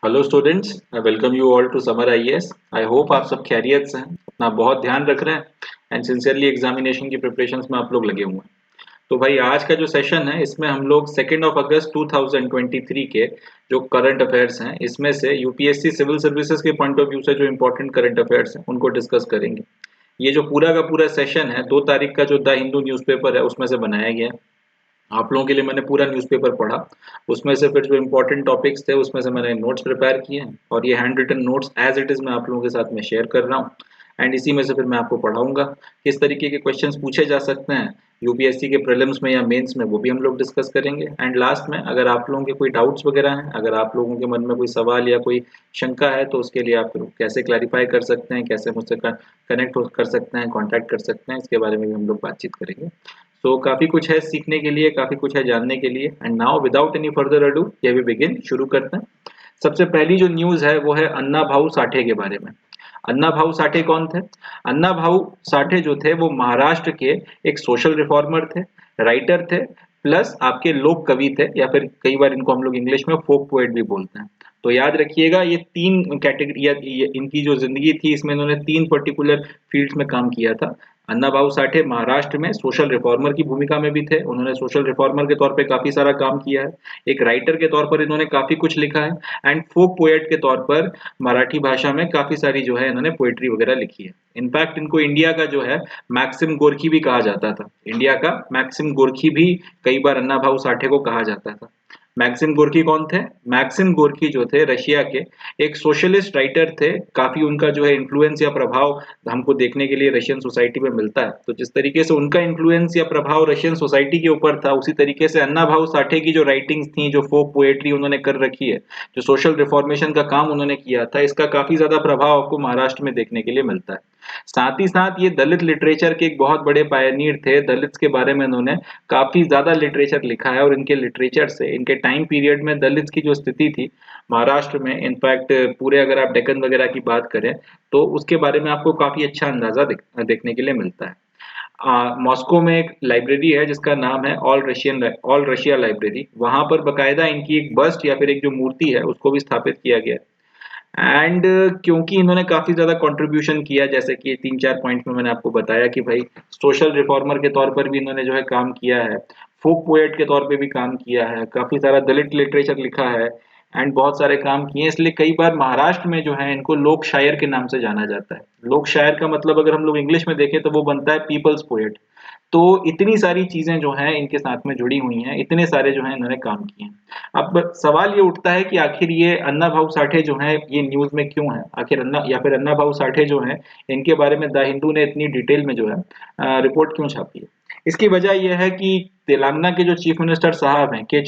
Hello students, I welcome you all to summer IAS. I hope आप सब खैरियत से हैं, अपना बहुत ध्यान रख रहे हैं एंड सिंसियरली एग्जामिनेशन की प्रिपरेशंस में आप लोग लगे हुए हैं। तो भाई आज का जो सेशन है इसमें हम लोग 2 अगस्त 2023 के जो करंट अफेयर्स हैं इसमें से यूपीएससी सिविल सर्विसेज के पॉइंट ऑफ व्यू से जो इम्पोर्टेंट करंट अफेयर्स हैं उनको डिस्कस करेंगे। ये जो पूरा का पूरा सेशन है 2 तारीख का जो द हिंदू न्यूज़पेपर है उसमें से बनाया गया है। आप लोगों के लिए मैंने पूरा न्यूज़पेपर पढ़ा, उसमें से फिर जो इम्पोर्टेंट टॉपिक्स थे उसमें से मैंने नोट्स प्रिपेयर किए हैं और ये handwritten notes as it is मैं आप लोगों के साथ में शेयर कर रहा हूँ। एंड इसी में से फिर मैं आपको पढ़ाऊंगा किस तरीके के क्वेश्चंस पूछे जा सकते हैं यूपीएससी के प्रीलिम्स में या मेंस में, वो भी हम लोग डिस्कस करेंगे। एंड लास्ट में अगर आप लोगों के कोई डाउट्स वगैरह हैं, अगर आप लोगों के मन में कोई सवाल या कोई शंका है तो उसके लिए आप फिर कैसे क्लैरिफाई कर सकते हैं, कैसे मुझसे कनेक्ट कर सकते हैं, कॉन्टैक्ट कर सकते हैं, इसके बारे में भी हम लोग बातचीत करेंगे। सो काफ़ी कुछ है सीखने के लिए, काफ़ी कुछ है जानने के लिए। And now without any further ado ये वी बिगिन, शुरू करते हैं। सबसे पहली जो न्यूज़ है वो है अन्ना भाऊ साठे के बारे में। अन्ना भाऊ साठे कौन थे? अन्ना भाऊ साठे जो थे वो महाराष्ट्र के एक सोशल रिफॉर्मर थे, राइटर थे, प्लस आपके लोक कवि थे, या फिर कई बार इनको हम लोग इंग्लिश में फोक पोएट भी बोलते हैं। तो याद रखिएगा ये तीन कैटेगरी या इनकी जो जिंदगी थी इसमें इन्होंने तीन पर्टिकुलर फील्ड्स में काम किया था। अन्ना भाऊ साठे महाराष्ट्र में सोशल रिफॉर्मर की भूमिका में भी थे, उन्होंने सोशल रिफॉर्मर के तौर पे काफी सारा काम किया है। एक राइटर के तौर पर इन्होंने काफी कुछ लिखा है एंड फोक पोएट के तौर पर मराठी भाषा में काफी सारी जो है इन्होंने पोएट्री वगैरह लिखी है। इनफैक्ट इनको इंडिया का जो है मैक्सिम गोर्की भी कहा जाता था, इंडिया का मैक्सिम गोर्की भी कई बार अन्ना भाऊ साठे को कहा जाता था। मैक्सिम गोर्की कौन थे? मैक्सिम गोर्की जो थे रशिया के एक सोशलिस्ट राइटर थे। काफी उनका जो है इन्फ्लुएंस या प्रभाव हमको देखने के लिए रशियन सोसाइटी में मिलता है। तो जिस तरीके से उनका इन्फ्लुएंस या प्रभाव रशियन सोसाइटी के ऊपर था, उसी तरीके से अन्ना भाऊ साठे की जो राइटिंग्स थी, जो फोक पोएट्री उन्होंने कर रखी है, जो सोशल रिफॉर्मेशन का काम उन्होंने किया था, इसका काफी ज्यादा प्रभाव आपको महाराष्ट्र में देखने के लिए मिलता है। साथ ही साथ ये दलित लिटरेचर के एक बहुत बड़े पायनियर थे। दलित्स के बारे में इन्होंने काफी ज्यादा लिटरेचर लिखा है और इनके लिटरेचर से इनके टाइम पीरियड में दलित्स की जो स्थिति थी महाराष्ट्र में, इनफैक्ट पूरे अगर आप डेक्कन वगैरह की बात करें तो उसके बारे में आपको काफी अच्छा अंदाजा देखने के लिए मिलता है। मॉस्को में एक लाइब्रेरी है जिसका नाम है ऑल रशिया लाइब्रेरी। वहां पर बकायदा इनकी एक बस्ट या फिर एक जो मूर्ति है उसको भी स्थापित किया गया है। एंड क्योंकि इन्होंने काफी ज्यादा कंट्रीब्यूशन किया, जैसे कि 3-4 पॉइंट में मैंने आपको बताया कि भाई सोशल रिफॉर्मर के तौर पर भी इन्होंने जो है काम किया है, फोक पोएट के तौर पे भी काम किया है, काफी सारा दलित लिटरेचर लिखा है एंड बहुत सारे काम किए, इसलिए कई बार महाराष्ट्र में जो है इनको लोक शायर के नाम से जाना जाता है। लोक शायर का मतलब अगर हम लोग इंग्लिश में देखें तो वो बनता है पीपल्स पोएट। तो इतनी सारी चीजें जो हैं इनके साथ में जुड़ी हुई हैं, इतने सारे जो हैं इन्होंने काम किए हैं। अब सवाल ये उठता है कि आखिर ये अन्ना भाऊ साठे जो हैं ये न्यूज में क्यों है, आखिर अन्ना या फिर अन्ना भाऊ साठे जो हैं इनके बारे में द हिंदू ने इतनी डिटेल में जो है रिपोर्ट क्यों छापी है। इसकी वजह यह है कि तेलंगाना के जो चीफ मिनिस्टर साहब हैं के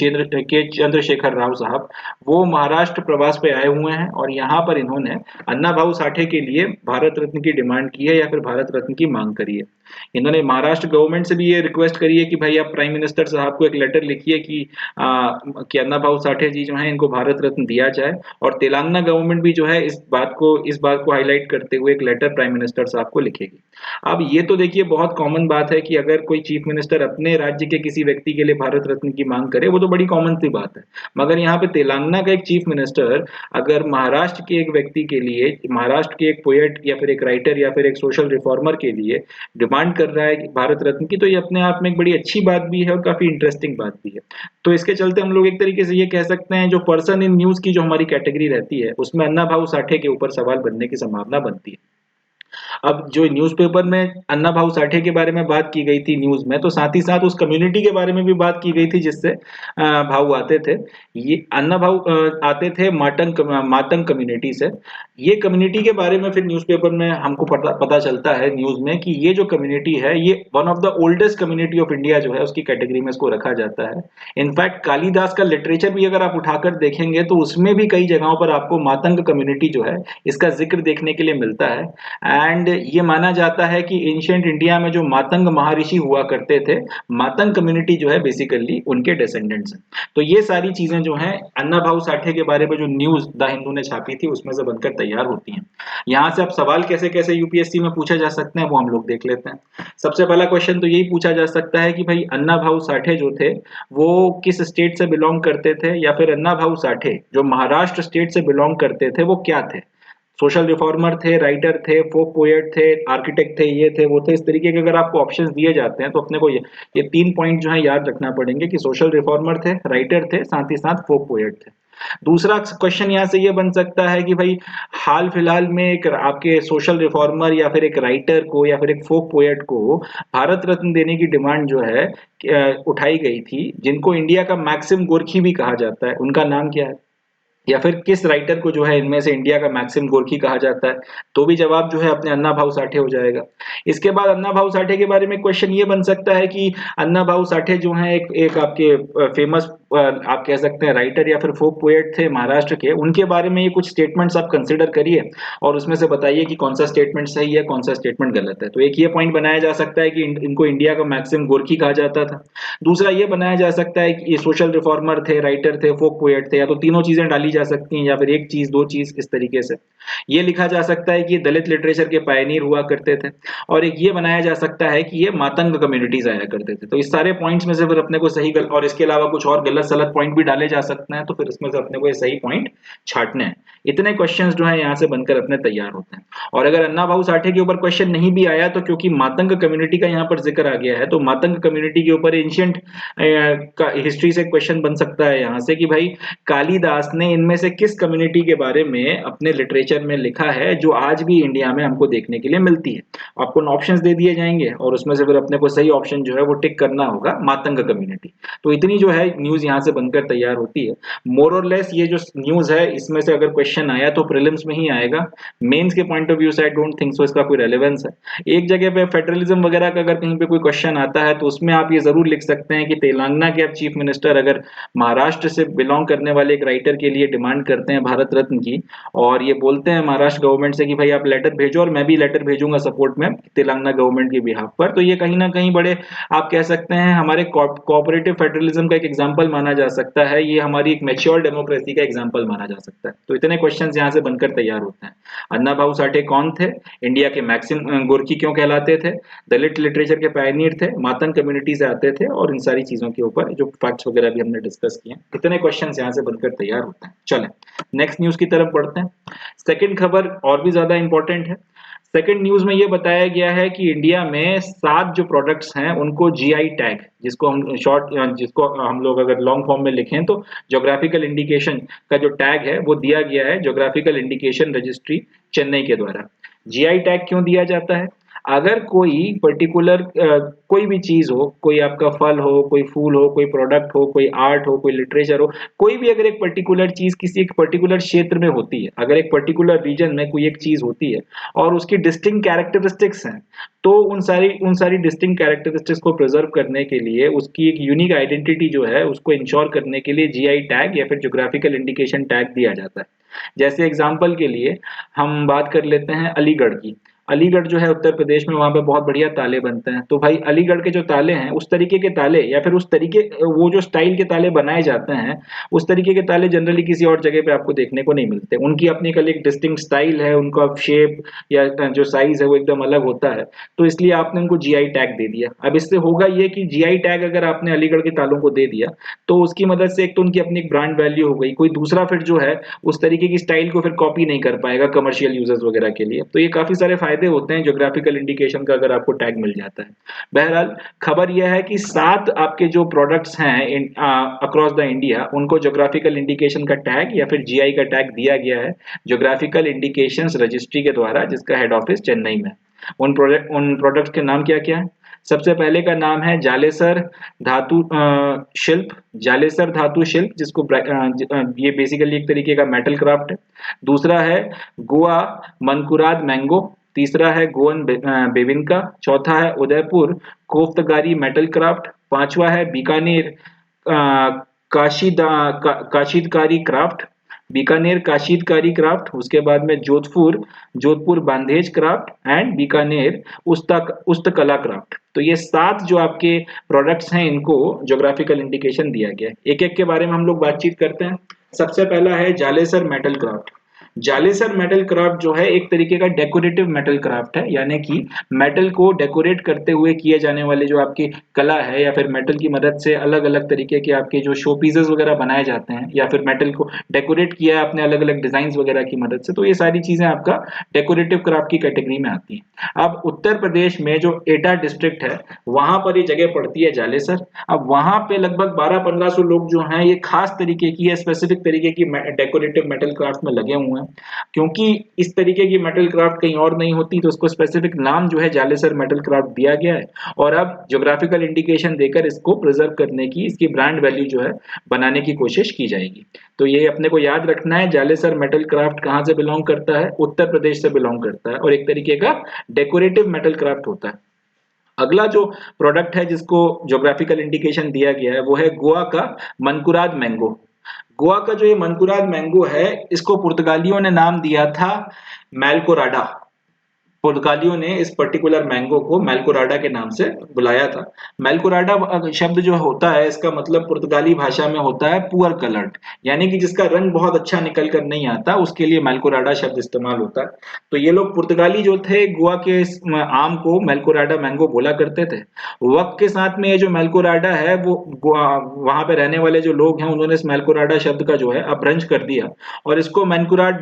चंद्रशेखर राव साहब, वो महाराष्ट्र प्रवास पे आए हुए हैं और यहाँ पर इन्होंने अन्ना भाऊ साठे के लिए भारत रत्न की डिमांड की है या फिर भारत रत्न की मांग करी है। इन्होंने महाराष्ट्र गवर्नमेंट से भी ये रिक्वेस्ट करी है कि भाई आप प्राइम मिनिस्टर साहब को एक लेटर लिखिए कि अन्ना भाऊ साठे जी जो हैं इनको भारत रत्न दिया जाए। और तेलंगाना गवर्नमेंट भी जो है इस बात को हाईलाइट करते हुए एक लेटर प्राइम मिनिस्टर साहब को लिखेगी। अब ये तो देखिए बहुत कॉमन बात है कि अगर कोई चीफ मिनिस्टर अपने राज्य के किसी व्यक्ति के लिए भारत रत्न की मांग करे, वो तो बड़ी कॉमन सी बात है। मगर यहाँ पे तेलंगाना का एक चीफ मिनिस्टर अगर महाराष्ट्र के एक व्यक्ति के लिए, महाराष्ट्र के एक पोएट या फिर एक राइटर या फिर एक सोशल रिफॉर्मर के लिए डिमांड कर रहा है भारत रत्न की, तो ये अपने आप में एक बड़ी अच्छी बात भी है और काफी इंटरेस्टिंग बात भी है। तो इसके चलते हम लोग एक तरीके से ये कह सकते हैं जो पर्सन इन न्यूज की जो हमारी कैटेगरी रहती है उसमें अन्ना भाऊ साठे के ऊपर सवाल बनने की संभावना बनती है। अब जो न्यूज़पेपर में अन्ना भाऊ साठे के बारे में बात की गई थी न्यूज़ में, तो साथ ही साथ उस कम्युनिटी के बारे में भी बात की गई थी जिससे भाऊ आते थे। ये अन्ना भाऊ आते थे मातंग कम्युनिटी से। ये कम्युनिटी के बारे में फिर न्यूज़पेपर में हमको पता चलता है न्यूज़ में कि ये जो कम्युनिटी है ये one of the oldest community of India जो है उसकी कैटेगरी में इसको रखा जाता है। इनफैक्ट कालिदास का लिटरेचर भी अगर आप उठाकर देखेंगे तो उसमें भी कई जगहों पर आपको मातंग कम्युनिटी जो है इसका जिक्र देखने के लिए मिलता है। एंड ये माना जाता है कि एंशिएंट इंडिया में जो मातंग महर्षि हुआ करते थे, मातंग कम्युनिटी जो है बेसिकली उनके डिसेंडेंट्स हैं। तो ये सारी चीजें जो हैं अन्ना भाऊ साठे के बारे में जो न्यूज द हिंदू ने छापी थी उसमें से बनकर तैयार होती हैं। यहाँ से अब सवाल कैसे कैसे यूपीएससी में पूछे जा सकते हैं वो हम लोग देख लेते हैं। सबसे पहला क्वेश्चन तो यही पूछा जा सकता है कि भाई अन्ना भाऊ साठे जो थे वो किस स्टेट से बिलोंग करते थे, या फिर अन्ना भाऊ साठे जो महाराष्ट्र स्टेट से बिलोंग करते थे वो क्या थे? सोशल रिफॉर्मर थे, राइटर थे, फोक पोएट थे, आर्किटेक्ट थे, ये थे वो थे, इस तरीके के अगर आपको ऑप्शंस दिए जाते हैं तो अपने को ये 3 पॉइंट जो है याद रखना पड़ेंगे कि सोशल रिफॉर्मर थे, राइटर थे, साथ ही साथ फोक पोएट थे। दूसरा क्वेश्चन यहाँ से ये बन सकता है कि भाई हाल फिलहाल में एक आपके सोशल रिफॉर्मर या फिर एक राइटर को या फिर एक फोक पोएट को भारत रत्न देने की डिमांड जो है उठाई गई थी, जिनको इंडिया का मैक्सिम गोरखी भी कहा जाता है, उनका नाम क्या है? या फिर किस राइटर को जो है इनमें से इंडिया का मैक्सिम गोरखी कहा जाता है? तो भी जवाब जो है अपने अन्ना भाऊ साठे हो जाएगा। इसके बाद अन्ना भाऊ साठे के बारे में क्वेश्चन ये बन सकता है कि अन्ना भाऊ साठे जो हैं एक आपके फेमस आप कह सकते हैं राइटर या फिर फोक पोएट थे महाराष्ट्र के, उनके बारे में ये कुछ स्टेटमेंट्स आप कंसिडर करिए और उसमें से बताइए कि कौन सा स्टेटमेंट सही है, कौन सा स्टेटमेंट गलत है। तो एक ये पॉइंट बनाया जा सकता है कि इनको इंडिया का मैक्सिम गोरखी कहा जाता था। दूसरा ये बनाया जा सकता है कि ये सोशल रिफॉर्मर थे, राइटर थे, फोक पोएट थे, या तो तीनों चीजें डाली जा सकती हैं या फिर एक चीज, दो चीज, इस तरीके से। ये लिखा जा सकता है कि ये दलित लिटरेचर के पायनियर हुआ करते थे, और एक ये बनाया जा सकता है कि ये मातंग कम्युनिटीज आया करते थे। तो इस सारे पॉइंट्स में से फिर अपने को सही गलत, और इसके अलावा कुछ और गलत सलत पॉइंट भी डाले जा सकते हैं, तो फिर इसमें से अपने को ये सही पॉइंट छांटने हैं। इतने क्वेश्चंस जो है यहाँ से बनकर अपने तैयार होते हैं। और अगर अन्ना भाऊ साठे के ऊपर क्वेश्चन नहीं भी आया तो क्योंकि मातंग कम्युनिटी का यहाँ पर जिक्र आ गया है, तो मातंग कम्युनिटी के ऊपर एंशिएंट का हिस्ट्री से क्वेश्चन बन सकता है यहाँ से कि भाई कालिदास ने इनमें से किस कम्युनिटी के बारे में अपने लिटरेचर में लिखा है जो आज भी इंडिया में हमको देखने के लिए मिलती है। आपको ऑप्शंस दे दिए जाएंगे और उसमें से फिर अपने को सही ऑप्शन जो है वो टिक करना होगा, मातंग कम्युनिटी। तो इतनी जो है न्यूज यहाँ से बनकर तैयार होती है। मोर और लेस ये जो न्यूज है इसमें से अगर क्वेश्चन आया तो प्रीलिम्स में ही आएगा। मेंस के पॉइंट ऑफ व्यू से आई डोंट थिंक सो इसका कोई रेलेवेंस है। एक जगह पे फेडरलिज्म वगैरह का अगर कहीं पे कोई क्वेश्चन आता है तो उसमें आप ये जरूर लिख सकते हैं कि तेलंगाना के अब चीफ मिनिस्टर अगर महाराष्ट्र से बिलोंग करने वाले एक राइटर के लिए डिमांड करते हैं भारत रत्न की, और ये बोलते हैं महाराष्ट्र गवर्नमेंट से कि भाई आप लेटर भेजो और मैं भी लेटर भेजूंगा सपोर्ट में तेलंगाना गवर्नमेंट के बिहाफ पर, तो ये कहीं ना कहीं बड़े आप कह सकते हैं हमारे कोऑपरेटिव फेडरलिज्म का एक एग्जांपल माना जा सकता है। ये हमारी एक मैच्योर डेमोक्रेसी का एग्जांपल माना जा सकता है। तो इतने क्वेश्चंस यहाँ से बनकर तैयार होते हैं। अन्ना भाऊ साठे कौन थे? इंडिया के मैक्सिम गोरखी क्यों कहलाते थे? दलित लिटरेचर के पायनियर थे, मातंग कम्युनिटी से आते थे, और इन सारी चीजों के ऊपर जो फैक्ट्स वगैरह भी हमने डिस्कस किए। इतने क्वेश्चंस यहाँ से बनकर तैयार होते हैं। चलें नेक्स्ट न्यूज की तरफ बढ़ते हैं। सेकंड खबर और भी ज्यादा इंपॉर्टेंट है। सेकंड न्यूज में ये बताया गया है कि इंडिया में 7 जो प्रोडक्ट्स हैं उनको जीआई टैग, जिसको हम जिसको हम लोग अगर लॉन्ग फॉर्म में लिखें तो ज्योग्राफिकल इंडिकेशन का जो टैग है वो दिया गया है ज्योग्राफिकल इंडिकेशन रजिस्ट्री चेन्नई के द्वारा। जीआई टैग क्यों दिया जाता है? अगर कोई पर्टिकुलर कोई भी चीज हो, कोई आपका फल हो, कोई फूल हो, कोई प्रोडक्ट हो, कोई आर्ट हो, कोई लिटरेचर हो, कोई भी अगर एक पर्टिकुलर चीज किसी एक पर्टिकुलर क्षेत्र में होती है, अगर एक पर्टिकुलर रीजन में कोई एक चीज होती है और उसकी डिस्टिंक्ट कैरेक्टरिस्टिक्स हैं, तो उन सारी डिस्टिंक्ट कैरेक्टरिस्टिक्स को प्रिजर्व करने के लिए, उसकी एक यूनिक आइडेंटिटी जो है उसको इंश्योर करने के लिए जीआई टैग या फिर ज्योग्राफिकल इंडिकेशन टैग दिया जाता है। जैसे एग्जाम्पल के लिए हम बात कर लेते हैं अलीगढ़ की। अलीगढ़ जो है उत्तर प्रदेश में, वहां पे बहुत बढ़िया ताले बनते हैं। तो भाई अलीगढ़ के जो ताले हैं उस तरीके के ताले या फिर उस तरीके वो जो स्टाइल के ताले बनाए जाते हैं उस तरीके के ताले जनरली किसी और जगह पे आपको देखने को नहीं मिलते। उनकी अपनी कल एक डिस्टिंक्ट स्टाइल है, उनका शेप या जो साइज है वो एकदम अलग होता है, तो इसलिए आपने उनको जीआई टैग दे दिया। अब इससे होगा ये कि जीआई टैग अगर आपने अलीगढ़ के तालों को दे दिया तो उसकी मदद से एक तो उनकी अपनी एक ब्रांड वैल्यू हो गई, कोई दूसरा फिर जो है उस तरीके की स्टाइल को फिर कॉपी नहीं कर पाएगा कमर्शियल यूजर्स वगैरह के लिए। तो ये काफी सारे फायदे होते हैं ज्योग्राफिकल इंडिकेशन का अगर आपको टैग मिल जाता है। बहरहाल खबर यह है कि 7 आपके जो प्रोडक्ट्स हैं अक्रॉस द इंडिया उनको ज्योग्राफिकल इंडिकेशन का टैग या फिर जीआई का टैग दिया गया है ज्योग्राफिकल इंडिकेशंस रजिस्ट्री के द्वारा, जिसका हेड ऑफिस चेन्नई में। उन प्रोडक्ट्स के नाम क्या क्या है? सबसे पहले का नाम है जालेसर धातु शिल्प, जालेसर धातु शिल्प, जिसको ये बेसिकली एक तरीके का मेटल क्राफ्ट है। दूसरा है गोवा मनकुराद मैंगो, तीसरा है गोवन बेबिनका, चौथा है उदयपुर कोफ्तगारी मेटल क्राफ्ट, पांचवा है बीकानेर काशीदकारी क्राफ्ट, बीकानेर काशीदकारी क्राफ्ट, उसके बाद में जोधपुर जोधपुर बांधेज क्राफ्ट एंड बीकानेर उस्तकला क्राफ्ट। तो ये 7 जो आपके प्रोडक्ट्स हैं इनको ज्योग्राफिकल इंडिकेशन दिया गया है। एक एक के बारे में हम लोग बातचीत करते हैं। सबसे पहला है जालेसर मेटल क्राफ्ट। जालेसर मेटल क्राफ्ट जो है एक तरीके का डेकोरेटिव मेटल क्राफ्ट है, यानी कि मेटल को डेकोरेट करते हुए किए जाने वाले जो आपकी कला है, या फिर मेटल की मदद से अलग अलग तरीके के आपके जो शो पीसेस वगैरह बनाए जाते हैं, या फिर मेटल को डेकोरेट किया है अपने अलग अलग डिजाइन वगैरह की मदद से, तो ये सारी चीजें आपका डेकोरेटिव क्राफ्ट की कैटेगरी में आती है। अब उत्तर प्रदेश में जो एटा डिस्ट्रिक्ट है वहां पर ये जगह पड़ती है जालेसर। अब वहां पे लगभग 1200-1500 लोग जो हैं ये खास तरीके की या स्पेसिफिक तरीके की डेकोरेटिव मेटल क्राफ्ट में लगे हुए हैं। क्योंकि इस तरीके की मेटल क्राफ्ट कहीं और नहीं होती, तो उसको स्पेसिफिक नाम जो है जालेसर मेटल क्राफ्ट दिया गया है। और अब ज्योग्राफिकल इंडिकेशन देकर इसको प्रिजर्व करने की, इसकी ब्रांड वैल्यू जो है बनाने की कोशिश की जाएगी। तो ये अपने को याद रखना है, जालेसर मेटल क्राफ्ट कहाँ से बिलोंग करता है? उत्तर प्रदेश से बिलोंग करता है, और एक तरीके का डेकोरेटिव मेटल क्राफ्ट होता है। अगला जो प्रोडक्ट है जिसको ज्योग्राफिकल इंडिकेशन दिया गया है वो है गोवा का मनकुराद मैंगो। गोवा का जो ये मनकुराद मैंगो है इसको पुर्तगालियों ने नाम दिया था मैल्कोराडा। पुर्तगालियों ने इस पर्टिकुलर मैंगो को मैल्कोराडा के नाम से बुलाया था। मैल्कोराडा शब्द जो होता है इसका मतलब पुर्तगाली भाषा में होता है पुअर कलर्ड, यानी कि जिसका रंग बहुत अच्छा निकल कर नहीं आता, उसके लिए मैल्कोराडा शब्द इस्तेमाल होता है। तो ये लोग पुर्तगाली जो थे गोवा के इस आम को मैल्कोराडा मैंगो बोला करते थे। वक्त के साथ में ये जो मैल्कोराडा है वो वहां पे रहने वाले जो लोग हैं उन्होंने इस मैल्कोराडा शब्द का जो है अपभ्रंश कर दिया और इसको मनकुराद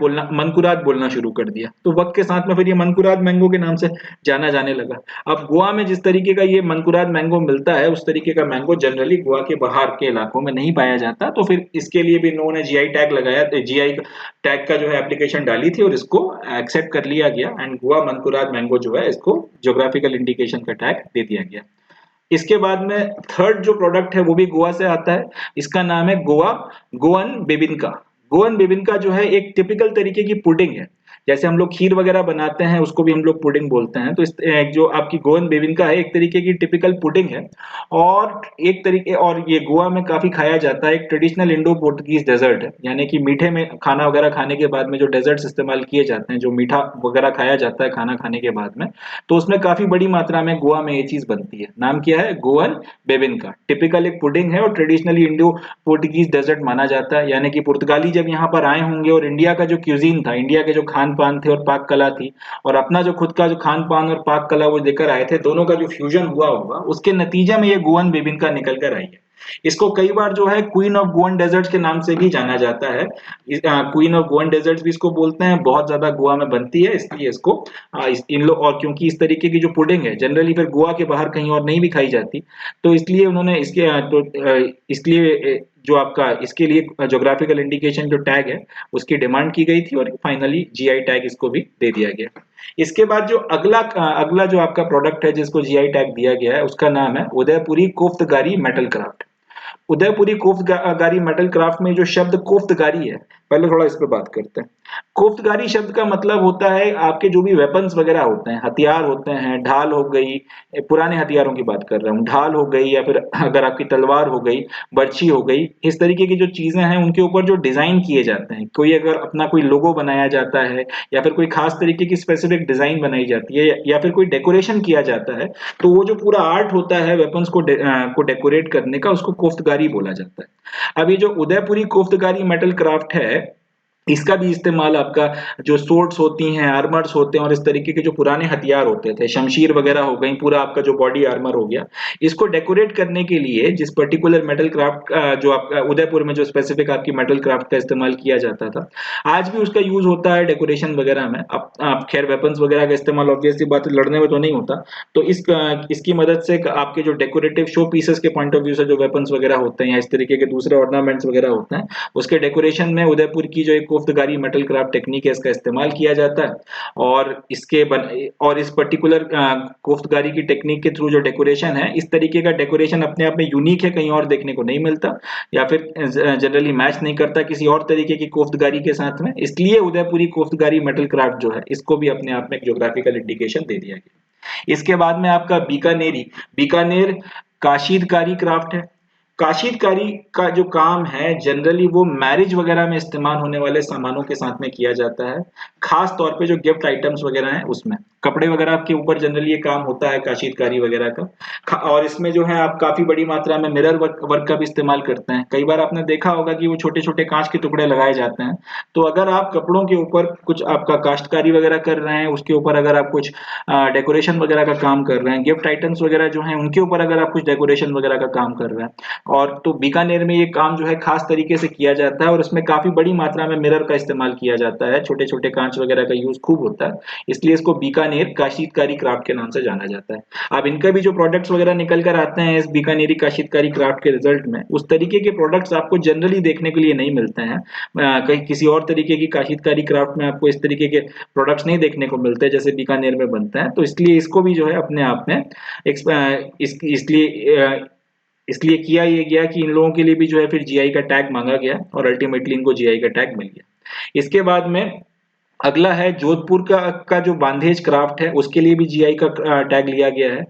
बोलना शुरू कर दिया। तो वक्त के साथ में फिर ये मनकुराद मैंगो के नाम से जाना जाने लगा। अब गोवा में जिस तरीके का ये मनकुराद मैंगो मिलता है उस तरीके का मैंगो जनरली गोवा के बाहर के इलाकों में नहीं पाया जाता, तो फिर इसके लिए भी इन्होंने जीआई टैग लगाया, जीआई टैग का जो है एप्लीकेशन डाली थी और इसको एक्सेप्ट कर लिया गया एंड गोवा मनकुराद मैंगो जो है इसको ज्योग्राफिकल इंडिकेशन का टैग दे दिया गया। इसके बाद में थर्ड जो प्रोडक्ट है वो भी गोवा से आता है, इसका नाम है गोवन बेबिनका। गोवन बेबिनका जो है एक टिपिकल तरीके की पुडिंग है, जैसे हम लोग खीर वगैरह बनाते हैं उसको भी हम लोग पुडिंग बोलते हैं। तो इस जो आपकी गोवन बेबिनका है एक तरीके की टिपिकल पुडिंग है, और ये गोवा में काफी खाया जाता है। एक ट्रेडिशनल इंडो पोर्टुगीज डेजर्ट है, यानी कि मीठे में खाना वगैरह खाने के बाद में जो डेजर्ट्स इस्तेमाल किए जाते हैं, जो मीठा वगैरह खाया जाता है खाना खाने के बाद में, तो उसमें काफी बड़ी मात्रा में गोवा में ये चीज बनती है। नाम क्या है? गोवन बेबिनका। टिपिकल एक पुडिंग है और ट्रेडिशनली इंडो पोर्टुगीज डेजर्ट माना जाता है, यानी कि पुर्तगाली जब यहाँ पर आए होंगे और इंडिया का जो क्यूजीन था, इंडिया के जो खान पान थे और पाक कला थी, और अपना जो खुद का जो खान पान और पाक कला वो लेकर आए थे, दोनों का जो फ्यूजन हुआ होगा उसके नतीजे में ये गोवन बेबिनका निकल कर आई है। इसको कई बार जो है क्वीन ऑफ गोवन डेजर्ट्स के नाम से भी जाना जाता है। क्वीन ऑफ गोवन डेजर्ट्स भी इसको बोलते हैं, बहुत ज्यादा गोवा में बनती है इसलिए इसको इन लोग, और क्योंकि इस तरीके की जो पुडिंग है जनरली फिर गोवा के बाहर कहीं और नहीं भी खाई जाती, तो इसलिए उन्होंने इसलिए जो आपका इसके लिए ज्योग्राफिकल इंडिकेशन जो टैग है उसकी डिमांड की गई थी और फाइनली जीआई टैग इसको भी दे दिया गया। इसके बाद जो अगला जो आपका प्रोडक्ट है जिसको जीआई टैग दिया गया है उसका नाम है उदयपुरी कोफ्तगारी मेटल क्राफ्ट। उदयपुरी कोफ्तगारी मेटल क्राफ्ट में जो शब्द कोफ्तगारी है, पहले थोड़ा इस पे बात करते हैं। कोफ्तगारी शब्द का मतलब होता है आपके जो भी वेपन्स वगैरह होते हैं, हथियार होते हैं, ढाल हो गई, पुराने हथियारों की बात कर रहा हूँ, ढाल हो गई या फिर अगर आपकी तलवार हो गई, बर्छी हो गई, इस तरीके की जो चीजें हैं उनके ऊपर जो डिजाइन किए जाते हैं, कोई अगर अपना कोई लोगो बनाया जाता है या फिर कोई खास तरीके की स्पेसिफिक डिजाइन बनाई जाती है या फिर कोई डेकोरेशन किया जाता है, तो वो जो पूरा आर्ट होता है वेपन्स को डेकोरेट करने का, उसको कोफ्तगारी बोला जाता है। अब ये जो उदयपुरी कोफ्तगारी मेटल क्राफ्ट है इसका भी इस्तेमाल आपका जो सोर्ड्स होती हैं, आर्मर्स होते हैं और इस तरीके के जो पुराने हथियार होते थे, शमशीर वगैरह हो गई, पूरा आपका जो बॉडी आर्मर हो गया, इसको डेकोरेट करने के लिए जिस पर्टिकुलर मेटल क्राफ्ट जो आपका उदयपुर में जो स्पेसिफिक आपकी मेटल क्राफ्ट का इस्तेमाल किया जाता था, आज भी उसका यूज होता है डेकोरेशन वगैरह में। अब खैर वेपन्स वगैरह का इस्तेमाल ऑब्वियसली बात लड़ने में तो नहीं होता, तो इसकी मदद से आपके जो डेकोरेटिव शो पीसेस के पॉइंट ऑफ व्यू से जो वेपन्स वगैरह होते हैं या इस तरीके के दूसरे ऑर्नामेंट्स वगैरह होते हैं, उसके डेकोरेशन में उदयपुर की जो एक कोफ्तगारी मेटल क्राफ्ट टेक्निक है इसका इस्तेमाल किया जाता है। और इस पर्टिकुलर कोफ्तगारी की टेक्निक के थ्रू जो डेकोरेशन है, इस तरीके का डेकोरेशन अपने आप में यूनिक है, कहीं और देखने को नहीं मिलता या फिर जनरली मैच नहीं करता किसी और तरीके की कोफ्तगारी के साथ में, इसलिए उदयपुरी कोफ्तगारी मेटल क्राफ्ट जो है इसको भी अपने आप में एक ज्योग्राफिकल इंडिकेशन दे दिया गया। इसके बाद में आपका बीकानेर काशीदकारी क्राफ्ट है। काशीतकारी का जो काम है जनरली वो मैरिज वगैरह में इस्तेमाल होने वाले सामानों के साथ में किया जाता है, खास तौर पे जो गिफ्ट आइटम्स वगैरह हैं उसमें, कपड़े वगैरह के ऊपर जनरली ये काम होता है काशीतकारी वगैरह का। और इसमें जो है आप काफी बड़ी मात्रा में मिरर वर्क का भी इस्तेमाल करते हैं। कई बार आपने देखा होगा कि वो छोटे छोटे कांच के टुकड़े लगाए जाते हैं। तो अगर आप कपड़ों के ऊपर कुछ आपका काश्तकारी वगैरह कर रहे हैं, उसके ऊपर अगर आप कुछ डेकोरेशन वगैरह का काम कर रहे हैं, गिफ्ट आइटम्स वगैरह जो हैं उनके ऊपर अगर आप कुछ डेकोरेशन वगैरह का काम कर रहे हैं, और तो बीकानेर में ये काम जो है खास तरीके से किया जाता है, और इसमें काफी बड़ी मात्रा में मिरर का इस्तेमाल किया जाता है, छोटे छोटे कांच वगैरह का यूज खूब होता है, इसलिए इसको बीकानेर काशीतकारी क्राफ्ट के नाम से जाना जाता है। अब इनका भी जो प्रोडक्ट्स वगैरह निकल कर आते हैं इस बीकानेरी काशीतकारी क्राफ्ट के रिजल्ट में, उस तरीके के प्रोडक्ट्स आपको जनरली देखने के लिए नहीं मिलते हैं। कहीं किसी और तरीके की काशीतकारी क्राफ्ट में आपको इस तरीके के प्रोडक्ट्स नहीं देखने को मिलते जैसे बीकानेर में बनते हैं। तो इसलिए इसको भी जो है अपने आप में इसलिए किया ये गया कि इन लोगों के लिए भी जो है फिर जीआई का टैग मांगा गया, और अल्टीमेटली इनको जीआई का टैग मिल गया। इसके बाद में अगला है जोधपुर का जो बांधेज क्राफ्ट है, उसके लिए भी जीआई का टैग लिया गया है।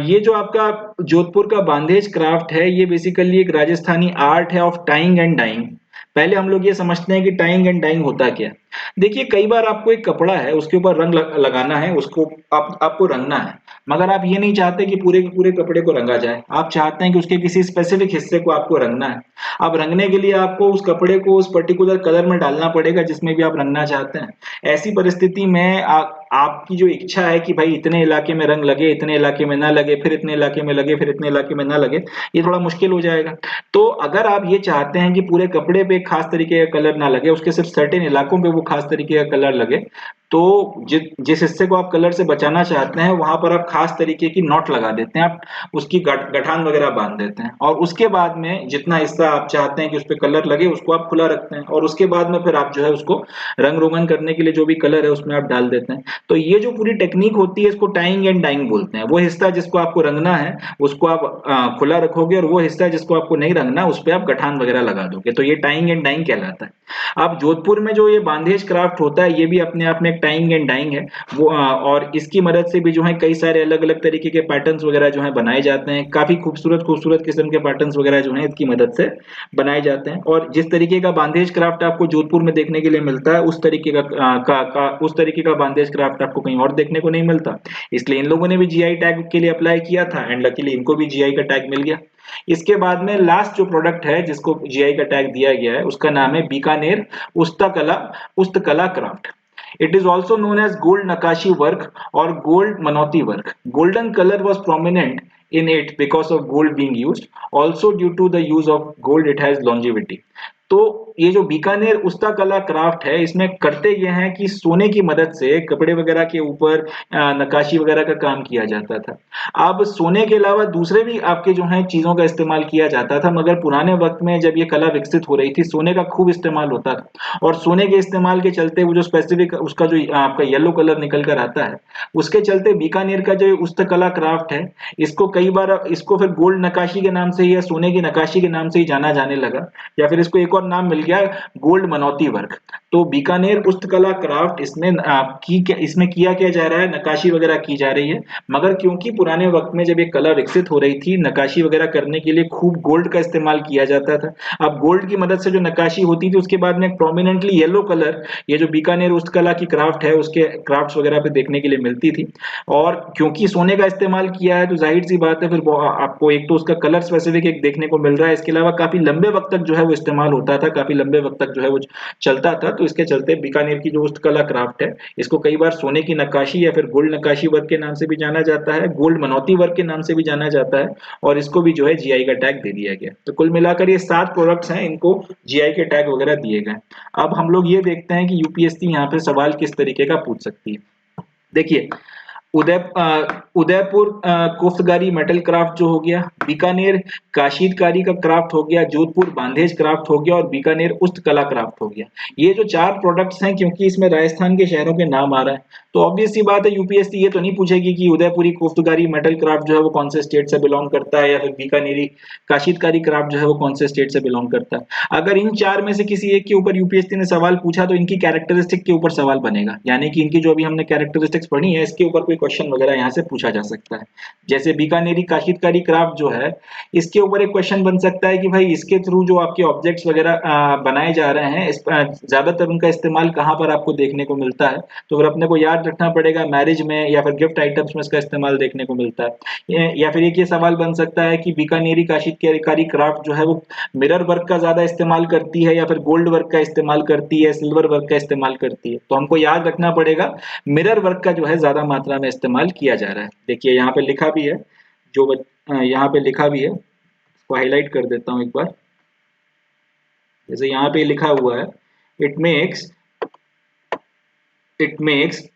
ये जो आपका जोधपुर का बांधेज क्राफ्ट है, ये बेसिकली एक राजस्थानी आर्ट है ऑफ टाइंग एंड डाइंग। पहले हम लोग ये समझते हैं कि टाइंग एंड डाइंग होता क्या। देखिए, कई बार आपको एक कपड़ा है, उसके ऊपर रंग लगाना है, उसको आपको रंगना है, मगर आप ये नहीं चाहते कि पूरे के पूरे कपड़े को रंगा जाए, आप चाहते हैं कि उसके किसी स्पेसिफिक हिस्से को आपको रंगना है। अब रंगने के लिए आपको उस कपड़े को उस पर्टिकुलर कलर में डालना पड़ेगा जिसमें भी आप रंगना चाहते हैं। ऐसी परिस्थिति में आपकी जो इच्छा है कि भाई इतने इलाके में रंग लगे, इतने इलाके में ना लगे, फिर इतने इलाके में लगे, फिर इतने इलाके में ना लगे, ये थोड़ा मुश्किल हो जाएगा। तो अगर आप ये चाहते हैं कि पूरे कपड़े पे खास तरीके का कलर ना लगे, उसके सिर्फ सर्टेन इलाकों पे वो खास तरीके का कलर लगे, तो जिस हिस्से को आप कलर से बचाना चाहते हैं वहां पर आप खास तरीके की नॉट लगा देते हैं, आप उसकी गठान वगैरह बांध देते हैं, और उसके बाद में जितना हिस्सा आप चाहते हैं कि उस पर कलर लगे उसको आप खुला रखते हैं, और उसके बाद में फिर आप जो है उसको रंग रोगन करने के लिए जो भी कलर है उसमें आप डाल देते हैं। तो ये जो पूरी टेक्निक होती है इसको टाइंग एंड डाइंग बोलते हैं। वो हिस्सा जिसको आपको रंगना है उसको आप खुला रखोगे, और वो हिस्सा जिसको आपको नहीं रंगना उस पर आप गठान वगैरह लगा दोगे, तो ये टाइंग एंड डाइंग कहलाता है। अब जोधपुर में जो ये बांधेज क्राफ्ट होता है ये भी अपने आप में एक टाइंग एंड डाइंग है वो, और इसकी मदद से भी जो है कई सारे अलग अलग तरीके के पैटर्न्स वगैरह जो है बनाए जाते हैं। काफी खूबसूरत खूबसूरत किस्म के पैटर्न्स वगैरह जो है इसकी मदद से बनाए जाते हैं, और जिस तरीके का बांधेज क्राफ्ट आपको जोधपुर में देखने के लिए मिलता है उस तरीके उस तरीके का बांधेज क्राफ्ट आपको कहीं और देखने को नहीं मिलता। इसलिए इन लोगों ने भी जीआई टैग के लिए अप्लाई किया था, एंड लकीली इनको भी जीआई का टैग मिल गया। इसके बाद में लास्ट जो प्रोडक्ट है जिसको जीआई का टैग दिया गया है उसका नाम है बीकानेर उस्तकला craft. It is also known as gold nakashi work or gold manoti work. Golden color was prominent in it because of gold being used. Also due to the use of gold, it has longevity. तो ये जो बीकानेर उस्तकला craft है इसमें करते ये हैं कि सोने की मदद से कपड़े वगैरह के ऊपर नक्काशी वगैरह का काम किया जाता था। अब सोने के अलावा दूसरे भी आपके जो है चीजों का इस्तेमाल किया जाता था, मगर पुराने वक्त में जब ये कला विकसित हो रही थी सोने का खूब इस्तेमाल होता था, और सोने के इस्तेमाल के चलते वो जो स्पेसिफिक उसका जो आपका येलो कलर निकल कर आता है उसके चलते बीकानेर का जो उस्तकला क्राफ्ट है इसको कई बार इसको फिर गोल्ड नक्काशी के नाम से या सोने की नक्काशी के नाम से ही जाना जाने लगा, या फिर इसको एक और नाम मिल गया गोल्ड मनौती वर्क। तो बीकानेर उस्तकला क्राफ्ट इसमें किया क्या जा रहा है, नक्काशी वगैरह की जा रही है, मगर क्योंकि पुराने वक्त में जब ये कला विकसित हो रही थी नक्काशी वगैरह करने के लिए खूब गोल्ड का इस्तेमाल किया जाता था। अब गोल्ड की मदद से जो नक्काशी होती थी उसके बाद में प्रोमिनेंटली येलो कलर ये जो बीकानेर उस्तकला की क्राफ्ट है उसके क्राफ्ट्स वगैरह पे देखने के लिए मिलती थी, और क्योंकि सोने का इस्तेमाल किया है तो जाहिर सी बात है फिर आपको एक तो उसका कलर स्पेसिफिक एक देखने को मिल रहा है, इसके अलावा काफी लंबे वक्त तक जो है वो इस्तेमाल होता था, काफी लंबे वक्त तक जो है वो चलता था। तो इसके चलते बीकानेर की जो उस्तकला क्राफ्ट है इसको कई बार सोने की नक्काशी या फिर गोल्ड नक्काशी वर्क के नाम से भी जाना जाता है, गोल्ड मनौती वर्क के नाम से भी जाना जाता है, और इसको भी जो है जीआई का टैग दे दिया गया। तो कुल मिलाकर ये 7 प्रोडक्ट्स हैं, इनको जीआई के टैग वगैरह दिए गए। अब हम लोग ये देखते हैं कि यूपीएससी यहाँ पे सवाल किस तरीके का पूछ सकती है। देखिए, उदयपुर कोफ्तगारी मेटल क्राफ्ट जो हो गया, बीकानेर काशीतकारी का क्राफ्ट हो गया, जोधपुर बांधेज क्राफ्ट हो गया, और बीकानेर उस्तकला क्राफ्ट हो गया। ये जो 4 प्रोडक्ट्स हैं क्योंकि इसमें राजस्थान के शहरों के नाम आ रहा है तो ऑब्वियस सी बात है यूपीएससी ये तो नहीं पूछेगी कि उदयपुरी कोफ्तगारी मेटल क्राफ्ट जो है वो कौन से स्टेट से बिलोंग करता है, या फिर बीकानेरी काशीतकारी क्राफ्ट जो है वो कौन से स्टेट से बिलोंग करता है। अगर इन 4 में से किसी एक के ऊपर यूपीएससी ने सवाल पूछा तो इनकी कैरेक्टरिस्टिक के ऊपर सवाल बनेगा, यानी कि इनकी जो अभी हमने कैरेक्टरिस्टिक्स पढ़ी है इसके ऊपर कोई क्वेश्चन वगैरह यहाँ से पूछा जा सकता है। जैसे बीकानेरी काश्तकारी क्राफ्ट जो है, इसके ऊपर एक क्वेश्चन बन सकता है कि भाई इसके थ्रू जो आपके ऑब्जेक्ट्स वगैरह बनाए जा रहे हैं, ज्यादातर उनका इस्तेमाल कहाँ पर आपको देखने को मिलता है, तो फिर अपने को याद रखना पड़ेगा मैरिज में या फिर गिफ्ट आइटम्स में इसका इस्तेमाल देखने को मिलता है। या फिर एक ये सवाल बन सकता है कि बीकानेरी काश्तकारी क्राफ्ट जो है वो मिरर वर्क का ज्यादा इस्तेमाल करती है या फिर गोल्ड वर्क का इस्तेमाल करती है, सिल्वर वर्क का इस्तेमाल करती है। तो हमको याद रखना पड़ेगा मिरर वर्क का जो है ज्यादा मात्रा में इस्तेमाल किया जा रहा है। देखिए यहाँ पे लिखा भी है, यहाँ पे लिखा भी है, इसको हाईलाइट कर देता हूँ एक बार। जैसे यहाँ पे लिखा हुआ है, it makes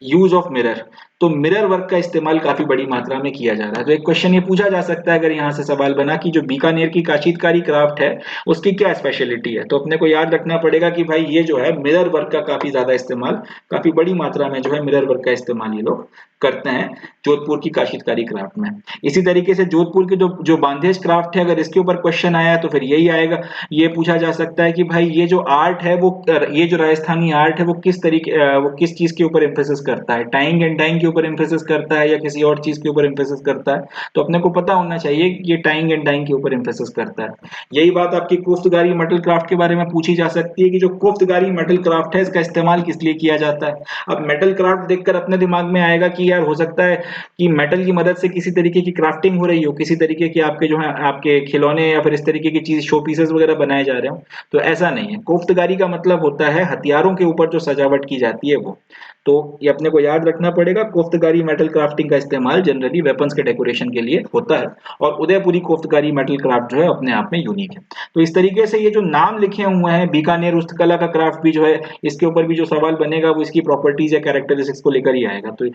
use of mirror, तो मिरर वर्क का इस्तेमाल काफी बड़ी मात्रा में किया जा रहा है। तो एक क्वेश्चन ये पूछा जा सकता है अगर यहाँ से सवाल बना कि जो बीकानेर की काश्तकारी क्राफ्ट है उसकी क्या स्पेशलिटी है, तो अपने को याद रखना पड़ेगा कि भाई ये जो है मिरर वर्क का काफी ज्यादा इस्तेमाल, काफी बड़ी मात्रा में जो है मिरर वर्क का इस्तेमाल ये लोग करते हैं जोधपुर की काश्तकारी क्राफ्ट में। इसी तरीके से जोधपुर के जो बांधेज क्राफ्ट है, अगर इसके ऊपर क्वेश्चन आया तो फिर यही आएगा, ये पूछा जा सकता है कि भाई ये जो आर्ट है वो, ये जो राजस्थानी आर्ट है वो किस तरीके, वो किस चीज के ऊपर एम्फेसिस करता है, टाइंग एंड डाइंग के ऊपर एम्फेसिस करता है या किसी और चीज के ऊपर एम्फेसिस करता है। तो अपने को पता होना चाहिए कि ये टाइंग एंड डाइंग के ऊपर एम्फेसिस करता है। यही बात आपकी कोफ्तगारी मेटल क्राफ्ट के बारे में पूछी जा सकती है कि जो कोफ्तगारी मेटल क्राफ्ट है इसका इस्तेमाल किस लिए किया जाता है। अब मेटल क्राफ्ट देखकर अपने दिमाग में आएगा कि यार हो सकता है कि मेटल की मदद से किसी तरीके की क्राफ्टिंग हो रही हो, किसी तरीके की आपके जो है आपके खिलौने या फिर इस तरीके की चीज, शो पीसेस वगैरह बनाए जा रहे हो। तो ऐसा नहीं है, कोफ्तगारी का मतलब होता है हथियारों के ऊपर जो सजावट की जाती है वो। तो ये अपने को याद रखना पड़ेगा, कोफ्तगारी मेटल क्राफ्टिंग का इस्तेमाल जनरली वेपन्स के डेकोरेशन के लिए होता है, और उदयपुरी कोफ्तगारी मेटल क्राफ्ट जो है अपने आप में यूनिक है। तो इस तरीके से ये जो नाम लिखे हुए हैं, बीकानेर उस्तकला का क्राफ्ट भी जो है, इसके ऊपर भी जो सवाल बनेगा वो इसकी प्रॉपर्टीज या कैरेक्टरिस्टिक्स को लेकर ही आएगा। तो